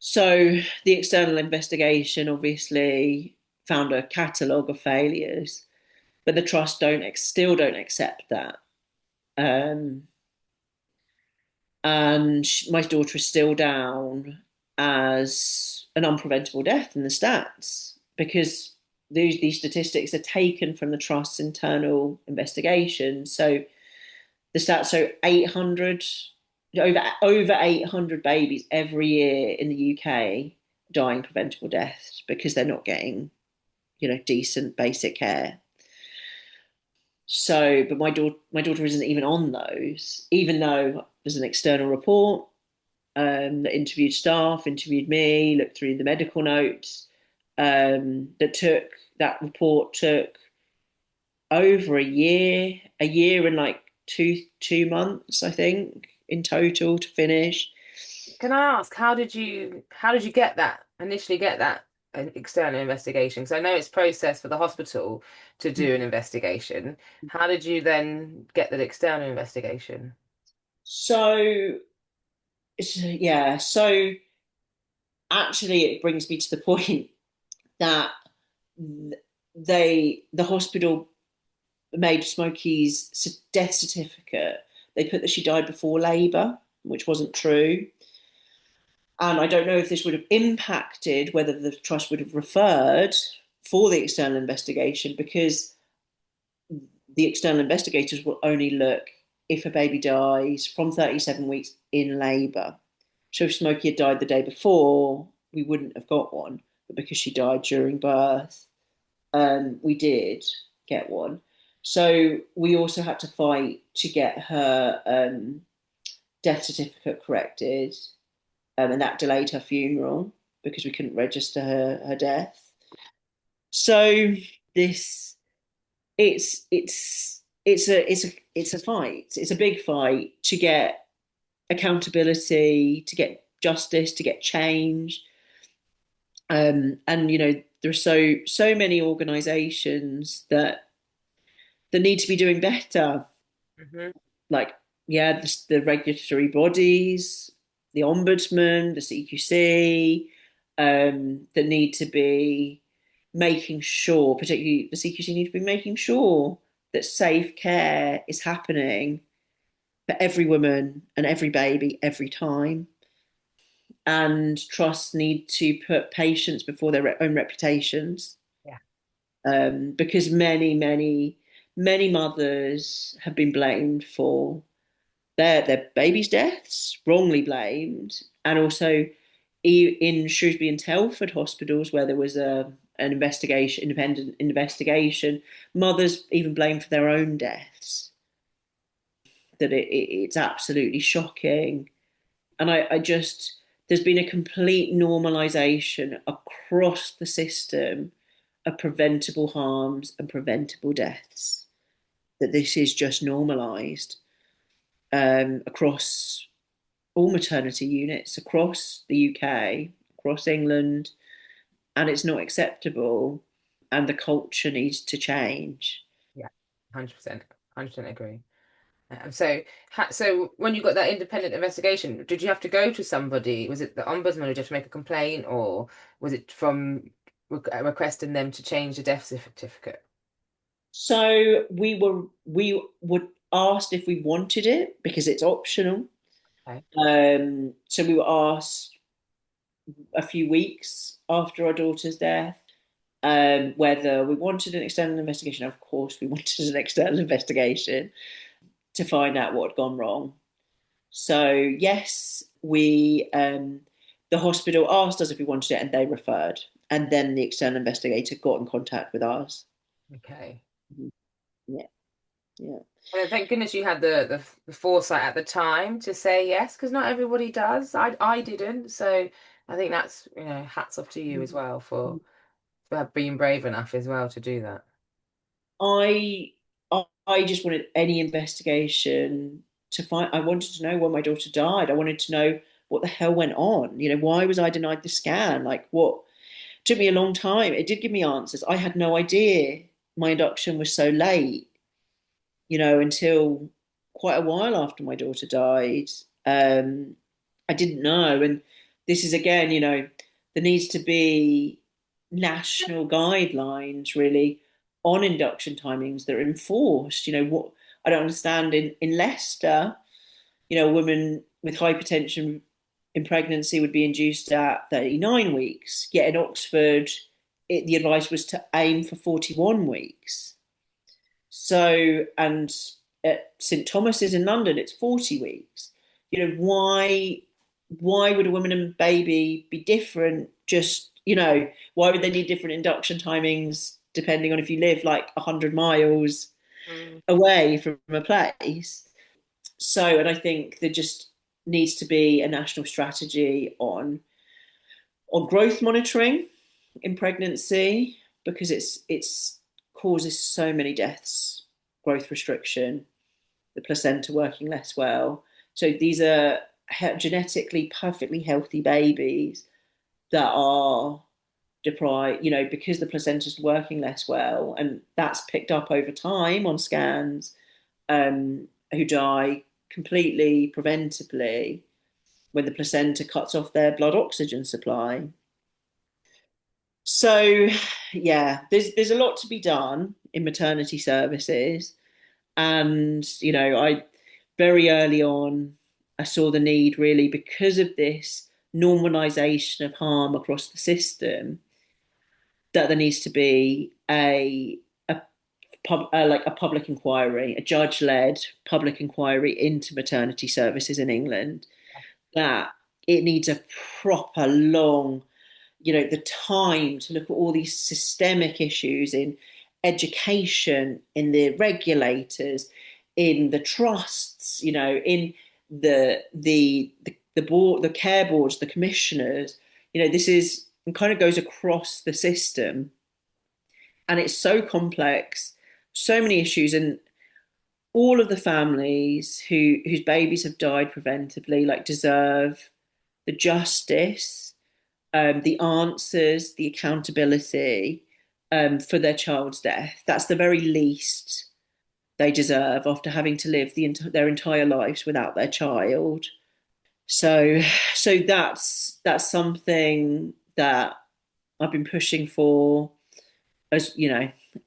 So the external investigation obviously found a catalogue of failures, but the trust still don't accept that. Um, and my daughter is still down as an unpreventable death in the stats because these statistics are taken from the trust's internal investigation. So the stats, so 800, over 800 babies every year in the UK dying preventable deaths because they're not getting, decent basic care. So, but my daughter isn't even on those, even though there's an external report that interviewed staff, interviewed me, looked through the medical notes. That report took over a year and like two months, I think, in total to finish.
Can I ask, how did you get that initially get that an external investigation? Because I know it's processed for the hospital to do an investigation. How did you then get that external investigation?
So yeah, so actually, it brings me to the point that the hospital made Smokey's death certificate. They put that she died before labour, which wasn't true. And I don't know if this would have impacted whether the trust would have referred for the external investigation because the external investigators will only look if a baby dies from 37 weeks in labour. So if Smokey had died the day before, we wouldn't have got one. But because she died during birth, we did get one. So we also had to fight to get her death certificate corrected, and that delayed her funeral because we couldn't register her death. So this it's a fight. It's a big fight to get accountability, to get justice, to get change. And there are so many organisations that need to be doing better.
Hmm.
Like, yeah, the regulatory bodies, the ombudsman, the CQC, that need to be making sure, particularly the CQC need to be making sure that safe care is happening for every woman and every baby every time. And trusts need to put patients before their own reputations,
Yeah.
because many mothers have been blamed for their babies' deaths, wrongly blamed, and also in Shrewsbury and Telford hospitals where there was an independent investigation, mothers even blamed for their own deaths. That it's absolutely shocking, and I just there's been a complete normalisation across the system of preventable harms and preventable deaths. That this is just normalised across all maternity units across the UK, across England, and it's not acceptable. And the culture needs to change.
Yeah, 100%. 100% agree. So when you got that independent investigation, did you have to go to somebody? Was it the ombudsman who just make a complaint, or was it from requesting them to change the death certificate?
So we were asked if we wanted it because it's optional.
Okay.
So we were asked a few weeks after our daughter's death whether we wanted an external investigation. Of course, we wanted an external investigation to find out what had gone wrong. So yes, we the hospital asked us if we wanted it, and they referred, and then the external investigator got in contact with us.
Okay.
Yeah, yeah.
Well, thank goodness you had the foresight at the time to say yes, because not everybody does. I didn't, so I think that's, hats off to you as well for being brave enough as well to do that.
I I just wanted any investigation to find. I wanted to know when my daughter died. I wanted to know what the hell went on. Why was I denied the scan? Like what? It took me a long time. It did give me answers. I had no idea my induction was so late. Until quite a while after my daughter died. I didn't know, and this is again, there needs to be national guidelines really on induction timings that are enforced. What I don't understand in Leicester, a woman with hypertension in pregnancy would be induced at 39 weeks, yet in Oxford, the advice was to aim for 41 weeks. So, and at St Thomas's in London, it's 40 weeks. Why would a woman and baby be different? Just, why would they need different induction timings depending on if you live like 100 miles
Mm.
away from a place? So, and I think there just needs to be a national strategy on growth monitoring in pregnancy, because it's causes so many deaths. Growth restriction, the placenta working less well. So these are genetically perfectly healthy babies that are deprived, because the placenta is working less well, and that's picked up over time on scans, who die completely preventably when the placenta cuts off their blood oxygen supply. So, yeah, there's a lot to be done in maternity services, and I very early on I saw the need really because of this normalization of harm across the system that there needs to be like a public inquiry, a judge-led public inquiry into maternity services in England. That it needs a proper long, the time to look at all these systemic issues in education, in the regulators, in the trusts, in the board, the care boards, the commissioners. This is it kind of goes across the system, and it's so complex, so many issues, and all of the families whose babies have died preventably like deserve the justice, the answers, the accountability, for their child's death. That's the very least they deserve after having to live their entire lives without their child. So, so that's something that I've been pushing for, as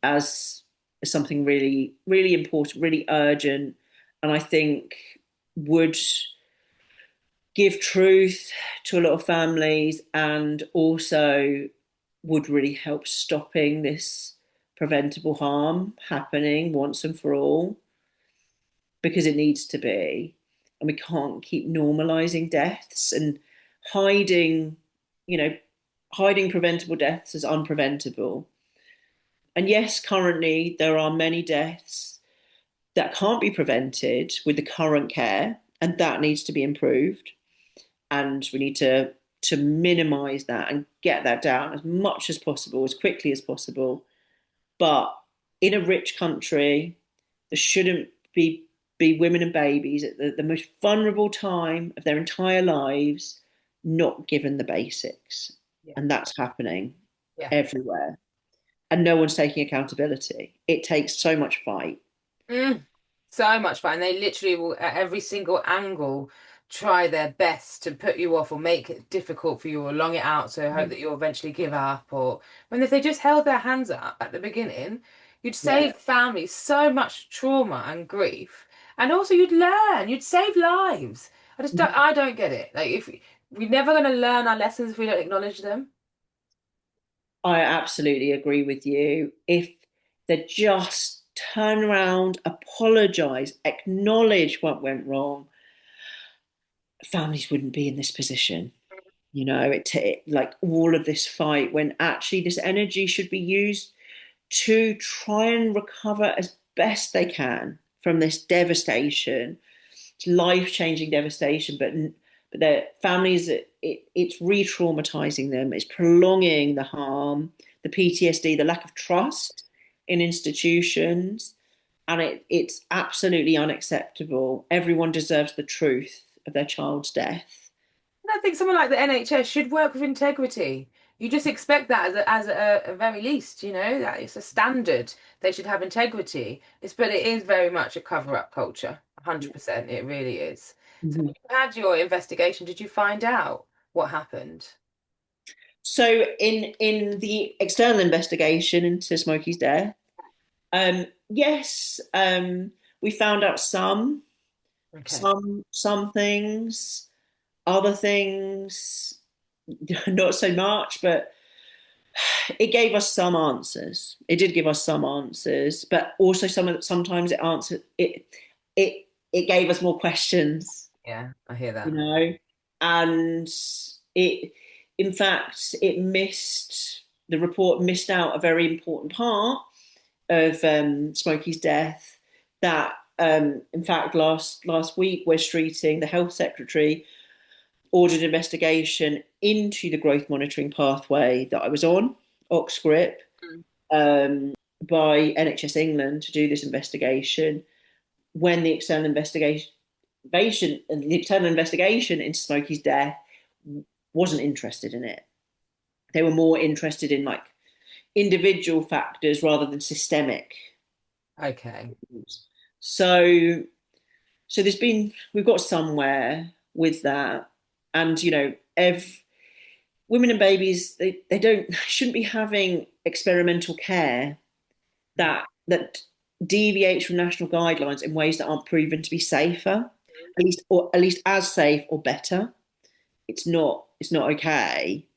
as, as something really, really important, really urgent, and I think would give truth to a lot of families, and also would really help stopping this preventable harm happening once and for all, because it needs to be. And we can't keep normalizing deaths and hiding, you know, hiding preventable deaths as unpreventable. And yes, currently there are many deaths that can't be prevented with the current care, and that needs to be improved. And we need to minimize that and get that down as much as possible, as quickly as possible. But in a rich country, there shouldn't be women and babies at the most vulnerable time of their entire lives not given the basics.
Yeah.
And that's happening
Yeah.
everywhere. And no one's taking accountability. It takes so much fight.
Mm, so much fun. They literally will, at every single angle, try their best to put you off or make it difficult for you or long it out so hope that you'll eventually give up. Or when if they just held their hands up at the beginning, you'd
Yeah.
save families so much trauma and grief. And also you'd save lives. I don't get it. Like if we're never going to learn our lessons if we don't acknowledge them.
I absolutely agree with you. If they just turn around, apologize, acknowledge what went wrong, families wouldn't be in this position. Like all of this fight, when actually this energy should be used to try and recover as best they can from this devastation. It's life-changing devastation, but their families, it's re-traumatizing them. It's prolonging the harm, the PTSD, the lack of trust in institutions, and it's absolutely unacceptable. Everyone deserves the truth of their child's death.
I think someone like the NHS should work with integrity. You just expect that as a very least, that it's a standard. They should have integrity. But it is very much a cover-up culture. 100%. It really is. So
Mhm.
you had your investigation. Did you find out? What happened?
So in the external investigation into Smokey's death, yes, we found out
Okay.
some things, other things not so much, but it gave us some answers. It did give us some answers, but also sometimes it gave us more questions,
Yeah, I hear
you
that.
know, and it in fact the report missed out a very important part of Smokey's death. That in fact last week Wes Streeting, the health secretary, ordered investigation into the growth monitoring pathway that I was on, Oxgrip,
Mm.
um, by NHS England to do this investigation. When the external investigation into Smokey's death wasn't interested in it. They were more interested in like individual factors rather than systemic.
Okay.
So we've got somewhere with that, and women and babies they don't shouldn't be having experimental care that deviates from national guidelines in ways that aren't proven to be safer, at least as safe or better. It's not okay,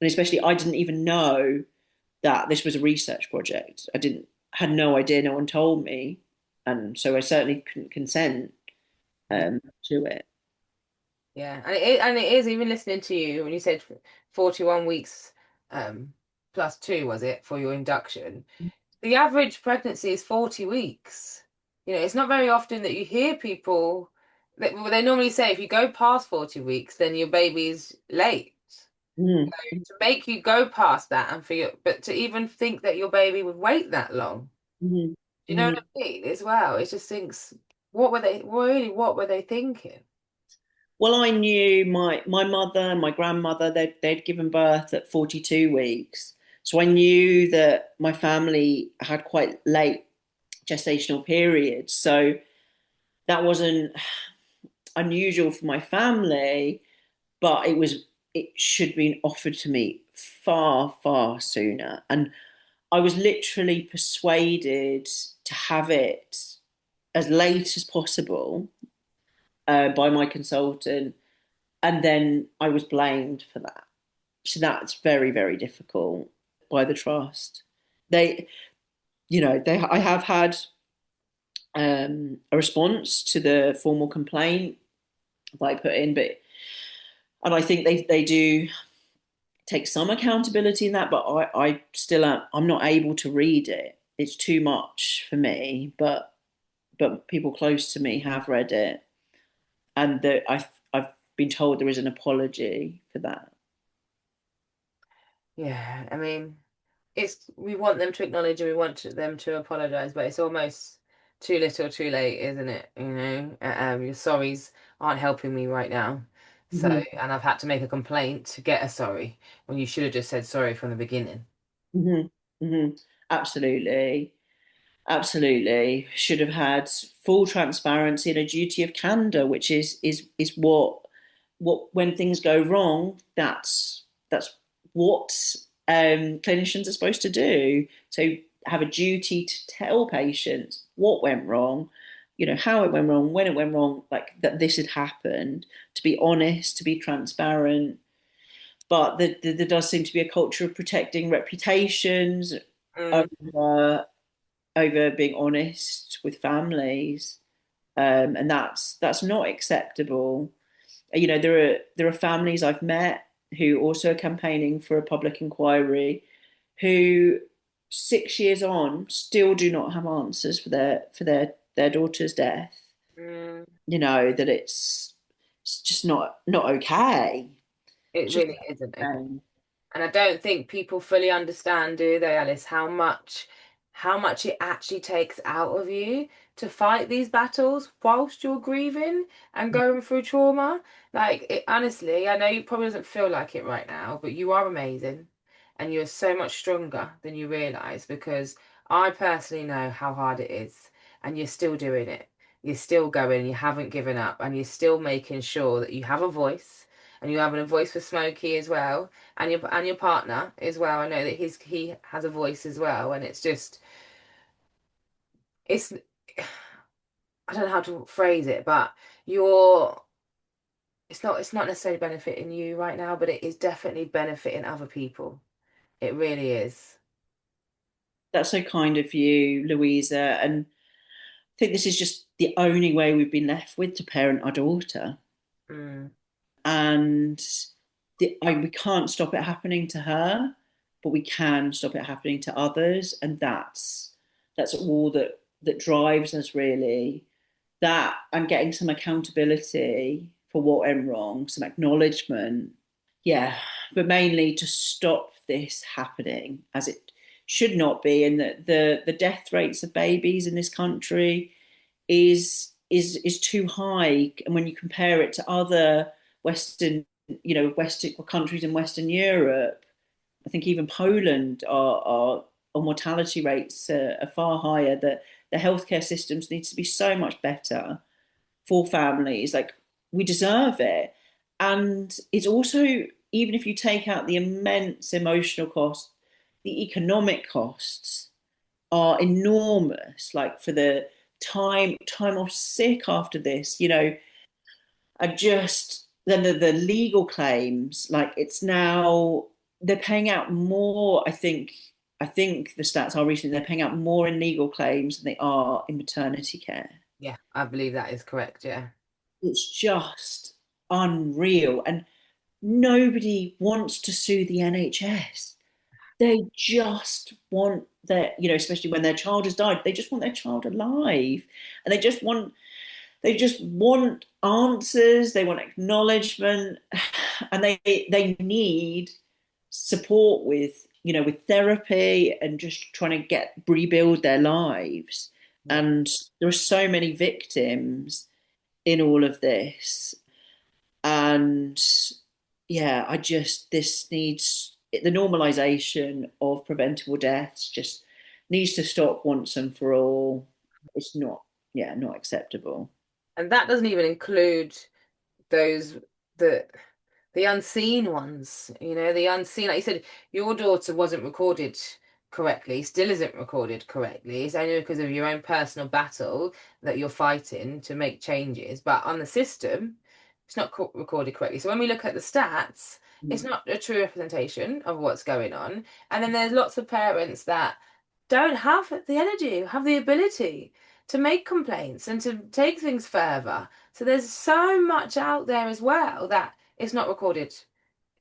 and especially I didn't even know that this was a research project. I didn't had no idea. No one told me, and so I certainly couldn't consent to it.
Yeah, and it is even listening to you when you said 41 weeks um plus two, was it, for your induction? The average pregnancy is 40 weeks. It's not very often that you hear people that well, they normally say if you go past 40 weeks, then your baby's late.
Mm,
To make you go past that and but to even think that your baby would wait that long,
mm,
you know what
mm.
I mean? As well, it just thinks, what were they thinking?
Well, I knew my mother and my grandmother, they'd given birth at 42 weeks. So I knew that my family had quite late gestational periods. So that wasn't unusual for my family, but it should have been offered to me far, far sooner. And I was literally persuaded to have it as late as possible by my consultant, and then I was blamed for that. So that's very, very difficult by the trust. They, I have had a response to the formal complaint that I put in, and I think they do take some accountability in that, but I still I'm not able to read it. It's too much for me, but people close to me have read it, and I've been told there is an apology for that.
Yeah, I mean, we want them to acknowledge and we want them to apologize, but it's almost too little, too late, isn't it? Your sorries aren't helping me right now. So,
Hmm.
and I've had to make a complaint to get a sorry when you should have just said sorry from the beginning.
Hmm. Hmm. Absolutely. Absolutely. Should have had full transparency and a duty of candor, which is what when things go wrong, that's what clinicians are supposed to do. So have a duty to tell patients what went wrong, how it went wrong, when it went wrong, like that this had happened, to be honest, to be transparent. But there does seem to be a culture of protecting reputations
Mm,
over being honest with families, and that's not acceptable. There are families I've met who also are campaigning for a public inquiry, who 6 years on still do not have answers for their daughter's death.
mm.
That it's just not okay.
It
It's just
really isn't okay.
not okay.
And I don't think people fully understand, do they, Alice, how much it actually takes out of you to fight these battles whilst you're grieving and going through trauma. Honestly, I know you probably doesn't feel like it right now, but you are amazing and you're so much stronger than you realize because I personally know how hard it is and you're still doing it. You're still going, you haven't given up, and you're still making sure that you have a voice and you're having a voice for Smokey as well, and your partner as well. I know that he has a voice as well, and it's just it's I don't know how to phrase it, but you're it's not necessarily benefiting you right now, but it is definitely benefiting other people. It really is.
That's so kind of you, Louisa. And I think this is just the only way we've been left with to parent our daughter.
Mm,
And we can't stop it happening to her, but we can stop it happening to others. And that's all that drives us, really. That and getting some accountability for what went wrong, some acknowledgement. Yeah, but mainly to stop this happening as it should not be. And that the death rates of babies in this country is too high. And when you compare it to other Western, Western countries in Western Europe, I think even Poland our mortality rates are far higher. That the healthcare systems needs to be so much better for families. Like, we deserve it. And it's also, even if you take out the immense emotional cost, the economic costs are enormous. Like, for the time off sick after this, are just then the legal claims. Like, it's now they're paying out more. I think the stats are recently they're paying out more in legal claims than they are in maternity care.
yeah, I believe that is correct. Yeah.
It's just unreal. And nobody wants to sue the NHS. They just want especially when their child has died, they just want their child alive. And they just want answers, they want acknowledgement, and they need support with therapy and just trying to rebuild their lives.
Yeah.
And there are so many victims in all of this. And yeah, this needs the normalization of preventable deaths just needs to stop once and for all. It's not, yeah, not acceptable.
And that doesn't even include those the the unseen ones, the unseen. Like you said, your daughter wasn't recorded correctly, still isn't recorded correctly. It's only because of your own personal battle that you're fighting to make changes. But on the system, it's not recorded correctly. So when we look at the stats, it's
Mm-hmm.
not a true representation of what's going on. And then there's lots of parents that don't have the energy, have the ability to make complaints and to take things further. So there's so much out there as well that is not recorded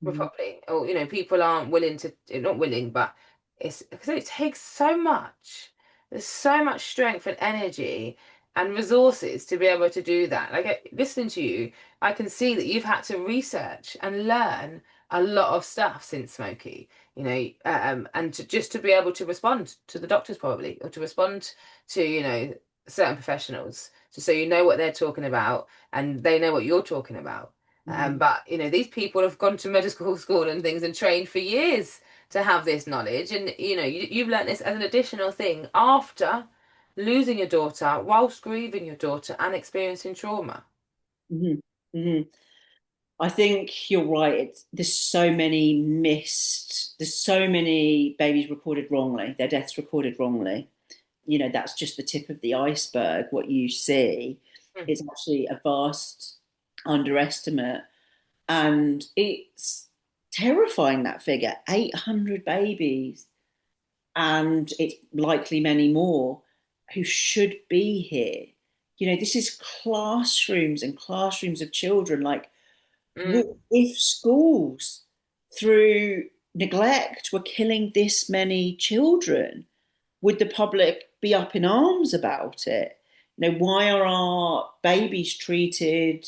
properly, or people aren't willing to, not willing, but it's because it takes so much. There's so much strength and energy and resources to be able to do that. Like, listening to you, I can see that you've had to research and learn a lot of stuff since Smokey, and just to be able to respond to the doctors probably, or to respond to, certain professionals, just so you know what they're talking about and they know what you're talking about.
Mm-hmm.
But these people have gone to medical school and things and trained for years to have this knowledge, and you've learned this as an additional thing after losing your daughter, whilst grieving your daughter and experiencing trauma.
Mm-hmm. Mm-hmm. I think you're right. There's so many babies recorded wrongly, their deaths recorded wrongly. That's just the tip of the iceberg. What you see
Mm.
is actually a vast underestimate. And it's terrifying, that figure, 800 babies. And it's likely many more who should be here. This is classrooms and classrooms of children. Like,
Mm.
if schools, through neglect, were killing this many children, would the public be up in arms about it? Why are our babies treated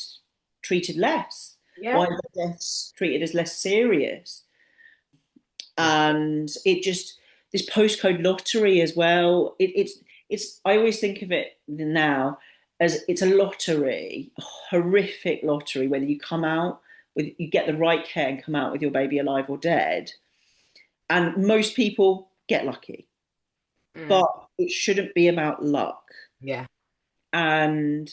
less?
Yeah.
Why are the deaths treated as less serious? And it just this postcode lottery as well. It's I always think of it now as it's a lottery, a horrific lottery. Whether you get the right care and come out with your baby alive or dead, and most people get lucky,
Mm.
but it shouldn't be about luck,
Yeah.
and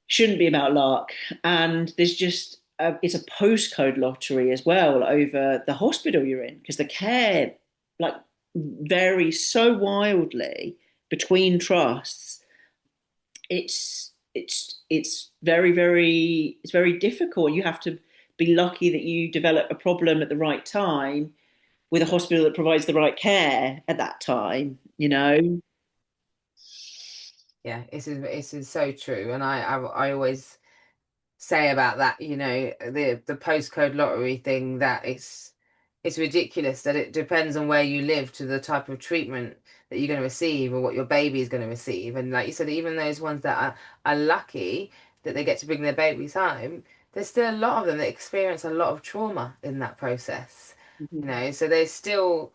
shouldn't be about luck. And there's just it's a postcode lottery as well over the hospital you're in, because the care like varies so wildly between trusts. It's very difficult. You have to be lucky that you develop a problem at the right time with a hospital that provides the right care at that time, you know.
Yeah, this is so true. And I always say about that, the postcode lottery thing, that it's ridiculous that it depends on where you live to the type of treatment that you're going to receive or what your baby is going to receive. And like you said, even those ones that are lucky that they get to bring their babies home, there's still a lot of them that experience a lot of trauma in that process.
Mhm.
So they've still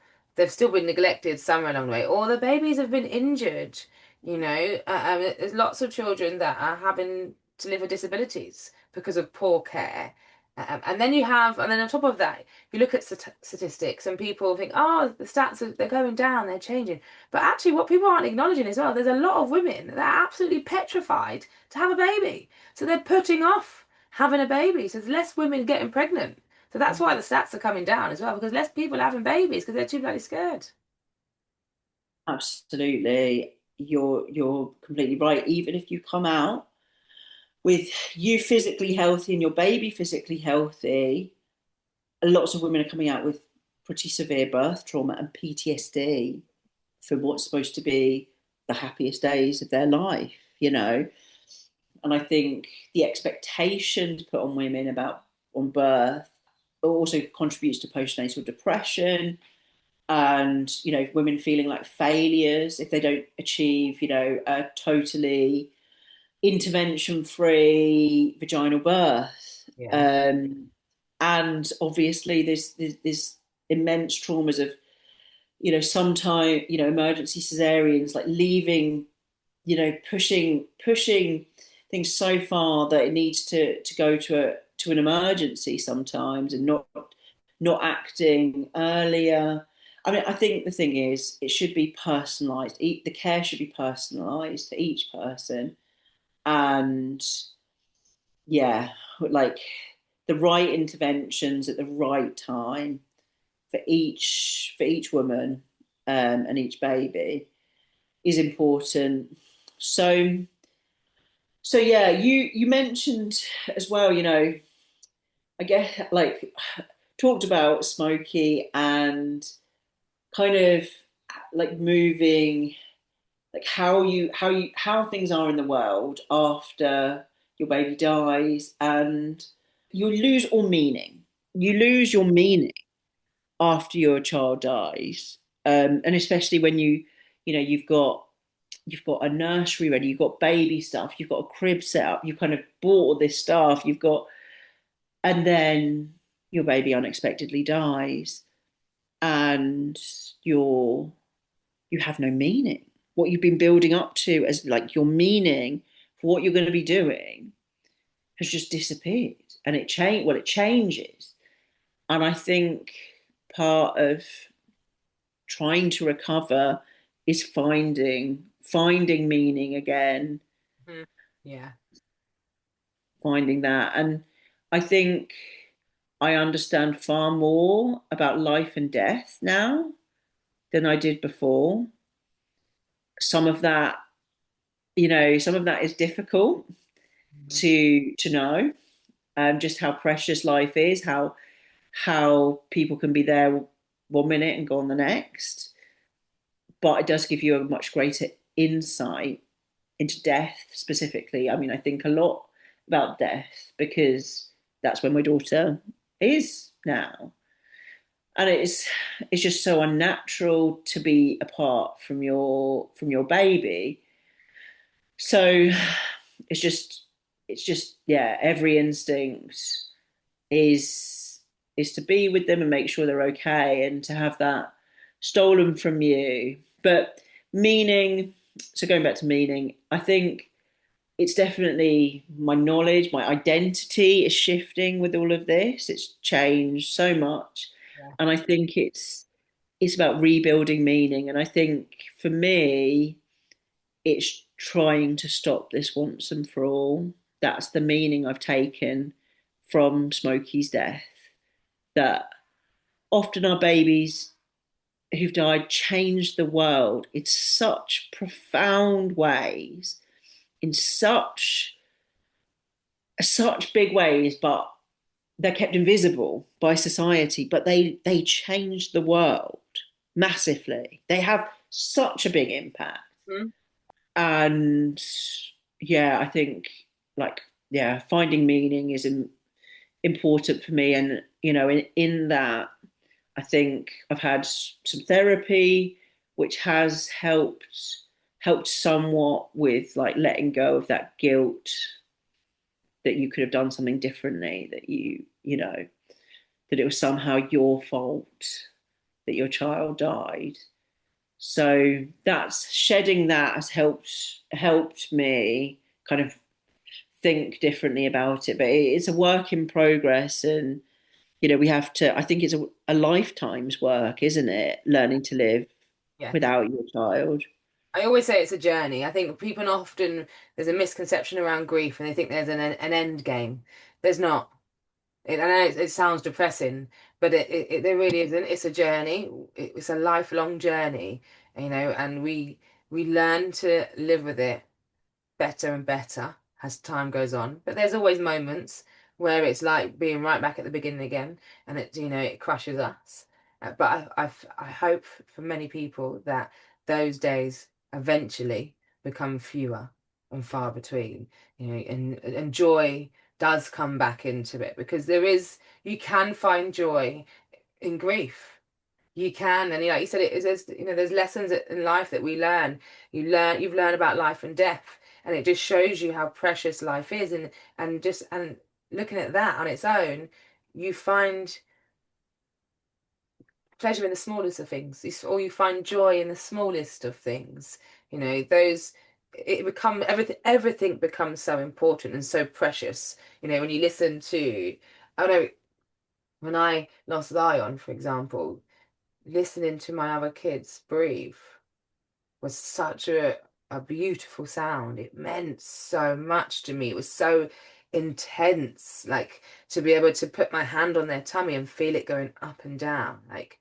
been neglected somewhere along the way, or the babies have been injured. There's lots of children that are having to live with disabilities because of poor care. And then on top of that, you look at statistics and people think, oh, the stats they're going down, they're changing. But actually, what people aren't acknowledging as well, there's a lot of women that are absolutely petrified to have a baby. So they're putting off having a baby. So there's less women getting pregnant. So that's why the stats are coming down as well, because less people are having babies because they're too bloody scared.
Absolutely. You're completely right. Even if you come out with you physically healthy and your baby physically healthy, lots of women are coming out with pretty severe birth trauma and PTSD for what's supposed to be the happiest days of their life, you know. And I think the expectations put on women about on birth also contributes to postnatal depression, and women feeling like failures if they don't achieve a totally intervention free vaginal birth.
Yeah.
And obviously there's immense traumas of sometimes emergency cesareans, like leaving, pushing things so far that it needs to go to an emergency sometimes, and not acting earlier. I mean, I think the thing is, it should be personalised. The care should be personalised for each person, and yeah, like the right interventions at the right time for each woman, and each baby is important. So yeah, you mentioned as well, I guess, like, talked about Smokey and kind of like moving, like how things are in the world after your baby dies, and you lose all meaning. You lose your meaning after your child dies, and especially when you've got a nursery ready, you've got baby stuff, you've got a crib set up, you kind of bought all this stuff, and then your baby unexpectedly dies, and you're you have no meaning. What you've been building up to as like your meaning for what you're going to be doing has just disappeared, and it changes. And I think part of trying to recover is finding meaning again,
Mhm. Yeah.
finding that. And I think I understand far more about life and death now than I did before. Some of that, some of that is difficult
Mhm.
to know, just how precious life is, how people can be there 1 minute and gone the next. But it does give you a much greater insight into death specifically. I mean, I think a lot about death because that's where my daughter is now. And it's just so unnatural to be apart from your baby. So it's just yeah, every instinct is is to be with them and make sure they're okay, and to have that stolen from you. But meaning, so going back to meaning, I think it's definitely my knowledge, my identity is shifting with all of this. It's changed so much.
Yeah.
And I think it's about rebuilding meaning. And I think for me, it's trying to stop this once and for all. That's the meaning I've taken from Smokey's death that often our babies who've died changed the world in such profound ways, in such big ways, but they're kept invisible by society, but they change the world massively. They have such a big impact.
Mm.
And yeah, I think like yeah, finding meaning is important for me. And in that, I think I've had some therapy, which has helped somewhat with like letting go of that guilt that you could have done something differently, that that it was somehow your fault that your child died. So that's shedding that has helped me kind of think differently about it. But it's a work in progress, and we have to. I think it's a lifetime's work, isn't it? Learning to live
Yes.
without your child.
I always say it's a journey. I think people often, there's a misconception around grief and they think there's an end game. There's not. I know it sounds depressing, but there really isn't. It's a journey. It's a lifelong journey, and we learn to live with it better and better as time goes on. But there's always moments where it's like being right back at the beginning again, and it crushes us. But I hope for many people that those days eventually become fewer and far between, and joy does come back into it, because you can find joy in grief. You can, and like you said, there's lessons in life that we learn. You've learned about life and death, and it just shows you how precious life is, and looking at that on its own, you find pleasure in the smallest of things, or you find joy in the smallest of things. Those it become everything becomes so important and so precious. When you listen to, I know when I lost Zion, for example, listening to my other kids breathe was such a beautiful sound. It meant so much to me. It was so intense, like to be able to put my hand on their tummy and feel it going up and down. Like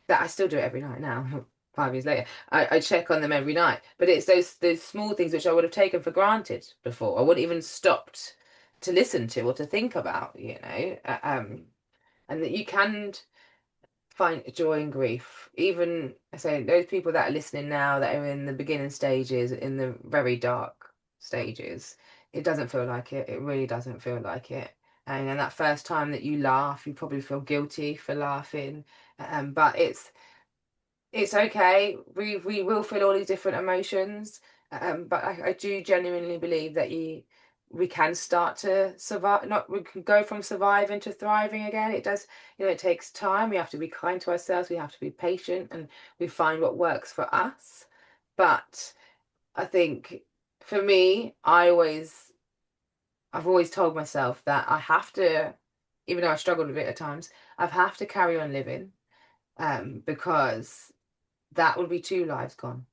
that, I still do it every night now. 5 years later, I check on them every night. But it's those small things which I would have taken for granted before. I wouldn't even stopped to listen to or to think about, and that you can find joy in grief. Even I say those people that are listening now that are in the beginning stages, in the very dark stages, it doesn't feel like it. It really doesn't feel like it. And then that first time that you laugh, you probably feel guilty for laughing. But it's okay. We will feel all these different emotions. But I do genuinely believe that we can start to survive. Not we can go from surviving to thriving again. It does, it takes time. We have to be kind to ourselves. We have to be patient, and we find what works for us. But I think for me, I've always told myself that I have to, even though I struggled with it at times, I have to carry on living, because that would be two lives gone,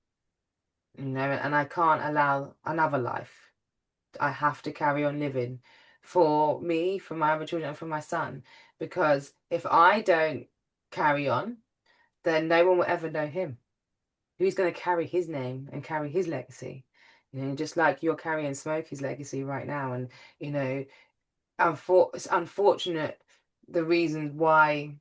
and I can't allow another life. I have to carry on living for me, for my other children, and for my son, because if I don't carry on, then no one will ever know him. Who's going to carry his name and carry his legacy? Just like you're carrying Smokey's legacy right now, and it's unfortunate the reasons why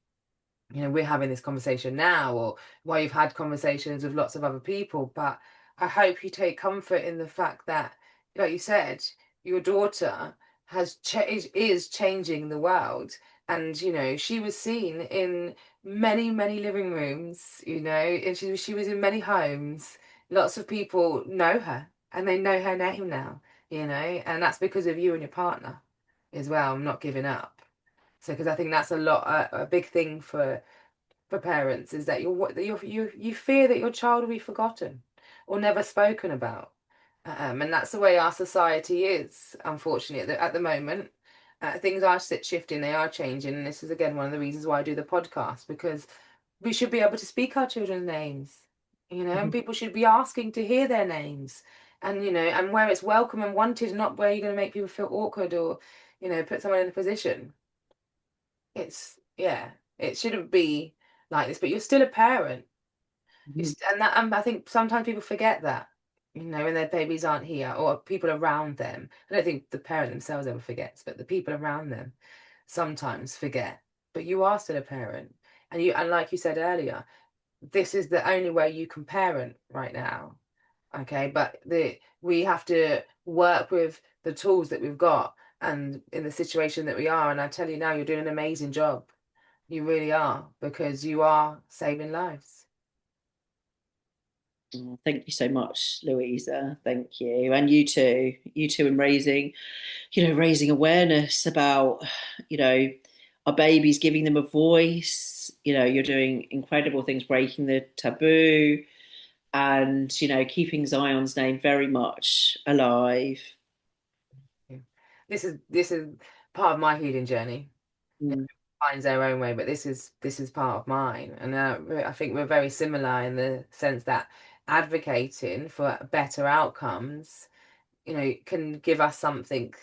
we're having this conversation now, or why you've had conversations with lots of other people. But I hope you take comfort in the fact that, like you said, your daughter is changing the world. And she was seen in many, many living rooms, and she was in many homes. Lots of people know her, and they know her name now, and that's because of you and your partner as well, not giving up. So, because I think that's a big thing for parents, is that you fear that your child will be forgotten or never spoken about, and that's the way our society is, unfortunately, at the moment. Things are shifting, they are changing, and this is again one of the reasons why I do the podcast, because we should be able to speak our children's names, and people should be asking to hear their names, and and where it's welcome and wanted, not where you're going to make people feel awkward, or put someone in a position. It's, yeah, it shouldn't be like this, but you're still a parent.
Mhm.
And that, I think sometimes people forget that, when their babies aren't here or people around them. I don't think the parent themselves ever forgets, but the people around them sometimes forget. But you are still a parent, and like you said earlier, this is the only way you can parent right now. Okay, but we have to work with the tools that we've got and in the situation that we are. And I tell you now, you're doing an amazing job. You really are, because you are saving lives.
Oh, thank you so much, Louisa. Thank you. And you too. You too in raising awareness about, you know, our babies, giving them a voice. You're doing incredible things, breaking the taboo and, keeping Zion's name very much alive.
Yeah. This is part of my healing journey.
Mm.
Finds their own way, but this is part of mine, and I think we're very similar in the sense that advocating for better outcomes, can give us something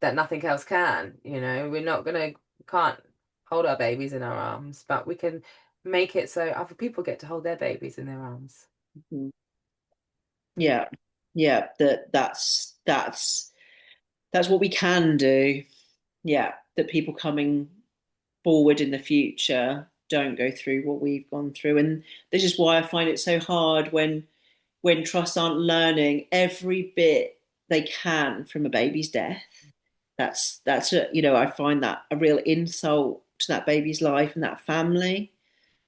that nothing else can. We're not gonna can't hold our babies in our arms, but we can make it so other people get to hold their babies in their arms.
Mm.
Mm.
Yeah. Yeah. That's what we can do. Yeah. That people coming forward in the future don't go through what we've gone through. And this is why I find it so hard when trusts aren't learning every bit they can from a baby's death. I find that a real insult to that baby's life and that family,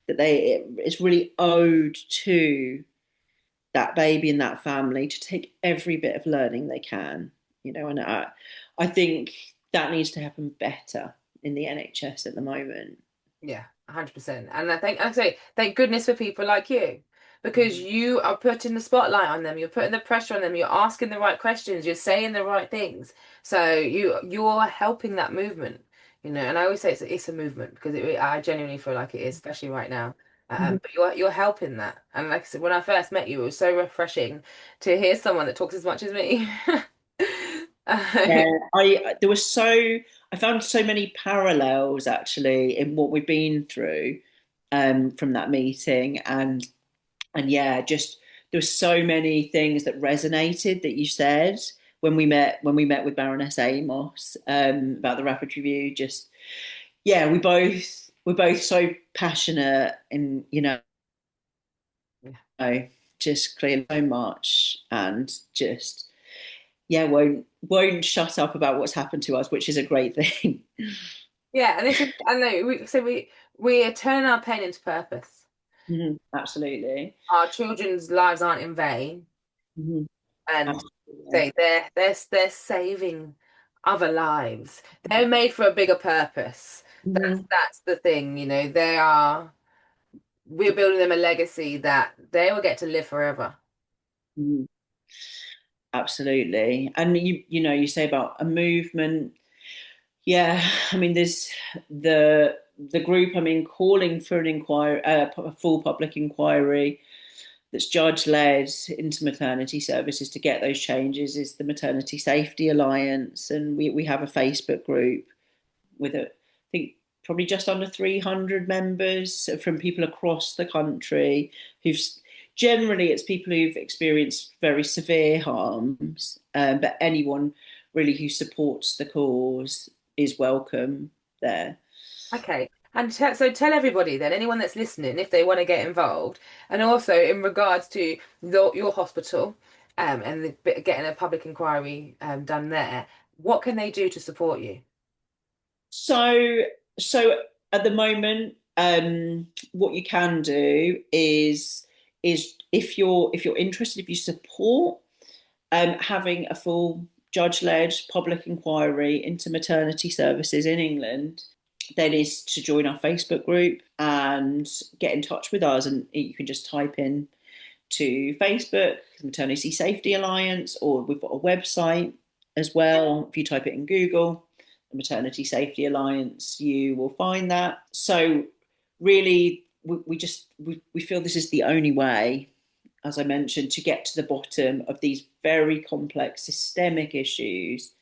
that it's really owed to that baby and that family to take every bit of learning they can. And I think that needs to happen better in the NHS at the moment.
Yeah, 100%. And I say, thank goodness for people like you, because you are putting the spotlight on them, you're putting the pressure on them, you're asking the right questions, you're saying the right things. So you're helping that movement, And I always say it's a movement, because I genuinely feel like it is, especially right now.
Mhm.
But you're helping that. And like I said, when I first met you, it was so refreshing to hear someone that talks as much as me.
Yeah, I found so many parallels actually in what we've been through from that meeting, and yeah, just there were so many things that resonated that you said when we met with Baroness Amos about the rapid review. Just yeah, we're both so passionate, and just clear so much, and just yeah, won't shut up about what's happened to us, which is a great thing.
Yeah, and this is, I know, we turn our pain into purpose.
Mhm, absolutely.
Our children's lives aren't in vain,
Mhm,
and
absolutely.
they're saving other lives. They're made for a bigger purpose. That's
Mhm,
that's the thing, we're building them a legacy that they will get to live forever.
mhm, absolutely. And you say about a movement. Yeah, I mean, there's the group. I mean, calling for an inquiry, a full public inquiry that's judge led into maternity services to get those changes is the Maternity Safety Alliance, and we have a Facebook group with I think probably just under 300 members from people across the country who've generally it's people who've experienced very severe harms, but anyone really who supports the cause is welcome there.
Okay. And so tell everybody then, anyone that's listening, if they want to get involved, and also in regards to your hospital, and getting a public inquiry done there, what can they do to support you?
So, so at the moment, what you can do is if you're interested, if you support having a full judge-led public inquiry into maternity services in England, then is to join our Facebook group and get in touch with us. And you can just type in to Facebook, Maternity Safety Alliance, or we've got a website as well. If you type it in Google, the Maternity Safety Alliance, you will find that. So really, we feel this is the only way, as I mentioned, to get to the bottom of these very complex systemic issues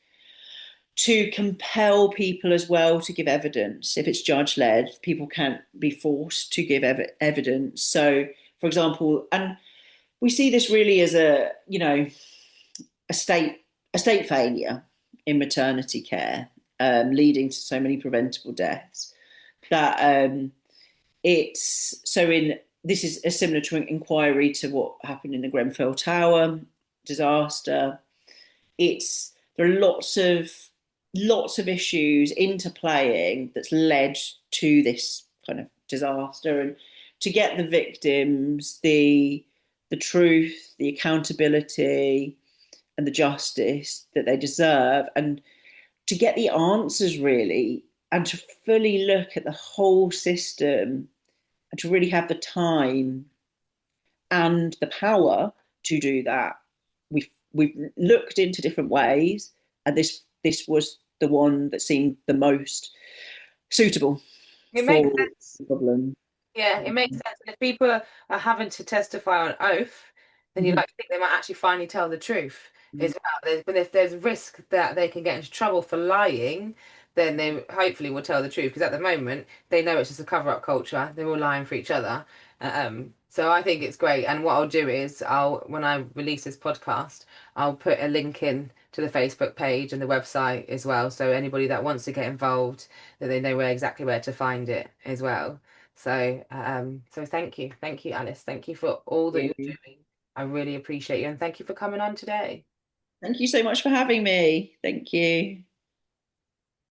to compel people as well to give evidence. If it's judge led, people can't be forced to give evidence. So, for example, and we see this really as a, a state a state failure in maternity care, leading to so many preventable deaths. That it's so in this is a similar to an inquiry to what happened in the Grenfell Tower disaster. It's there are lots of issues interplaying that's led to this kind of disaster, and to get the victims the truth, the accountability, and the justice that they deserve, and to get the answers really, and to fully look at the whole system, and to really have the time and the power to do that. We've looked into different ways, and this was the one that seemed the most suitable
It makes
for
sense.
the problem.
Yeah, it makes sense. And if people are having to testify on oath, then you
Mhm.
like to think they might actually finally tell the truth as well. But if there's risk that they can get into trouble for lying, then they hopefully will tell the truth. Because at the moment, they know it's just a cover-up culture. They're all lying for each other. So I think it's great. And what I'll do is when I release this podcast, I'll put a link in to the Facebook page and the website as well. So anybody that wants to get involved, that they know exactly where to find it as well. So thank you, Alice. Thank you for all that you're doing. I really appreciate you, and thank you for coming on today.
Thank you so much for having me. Thank you.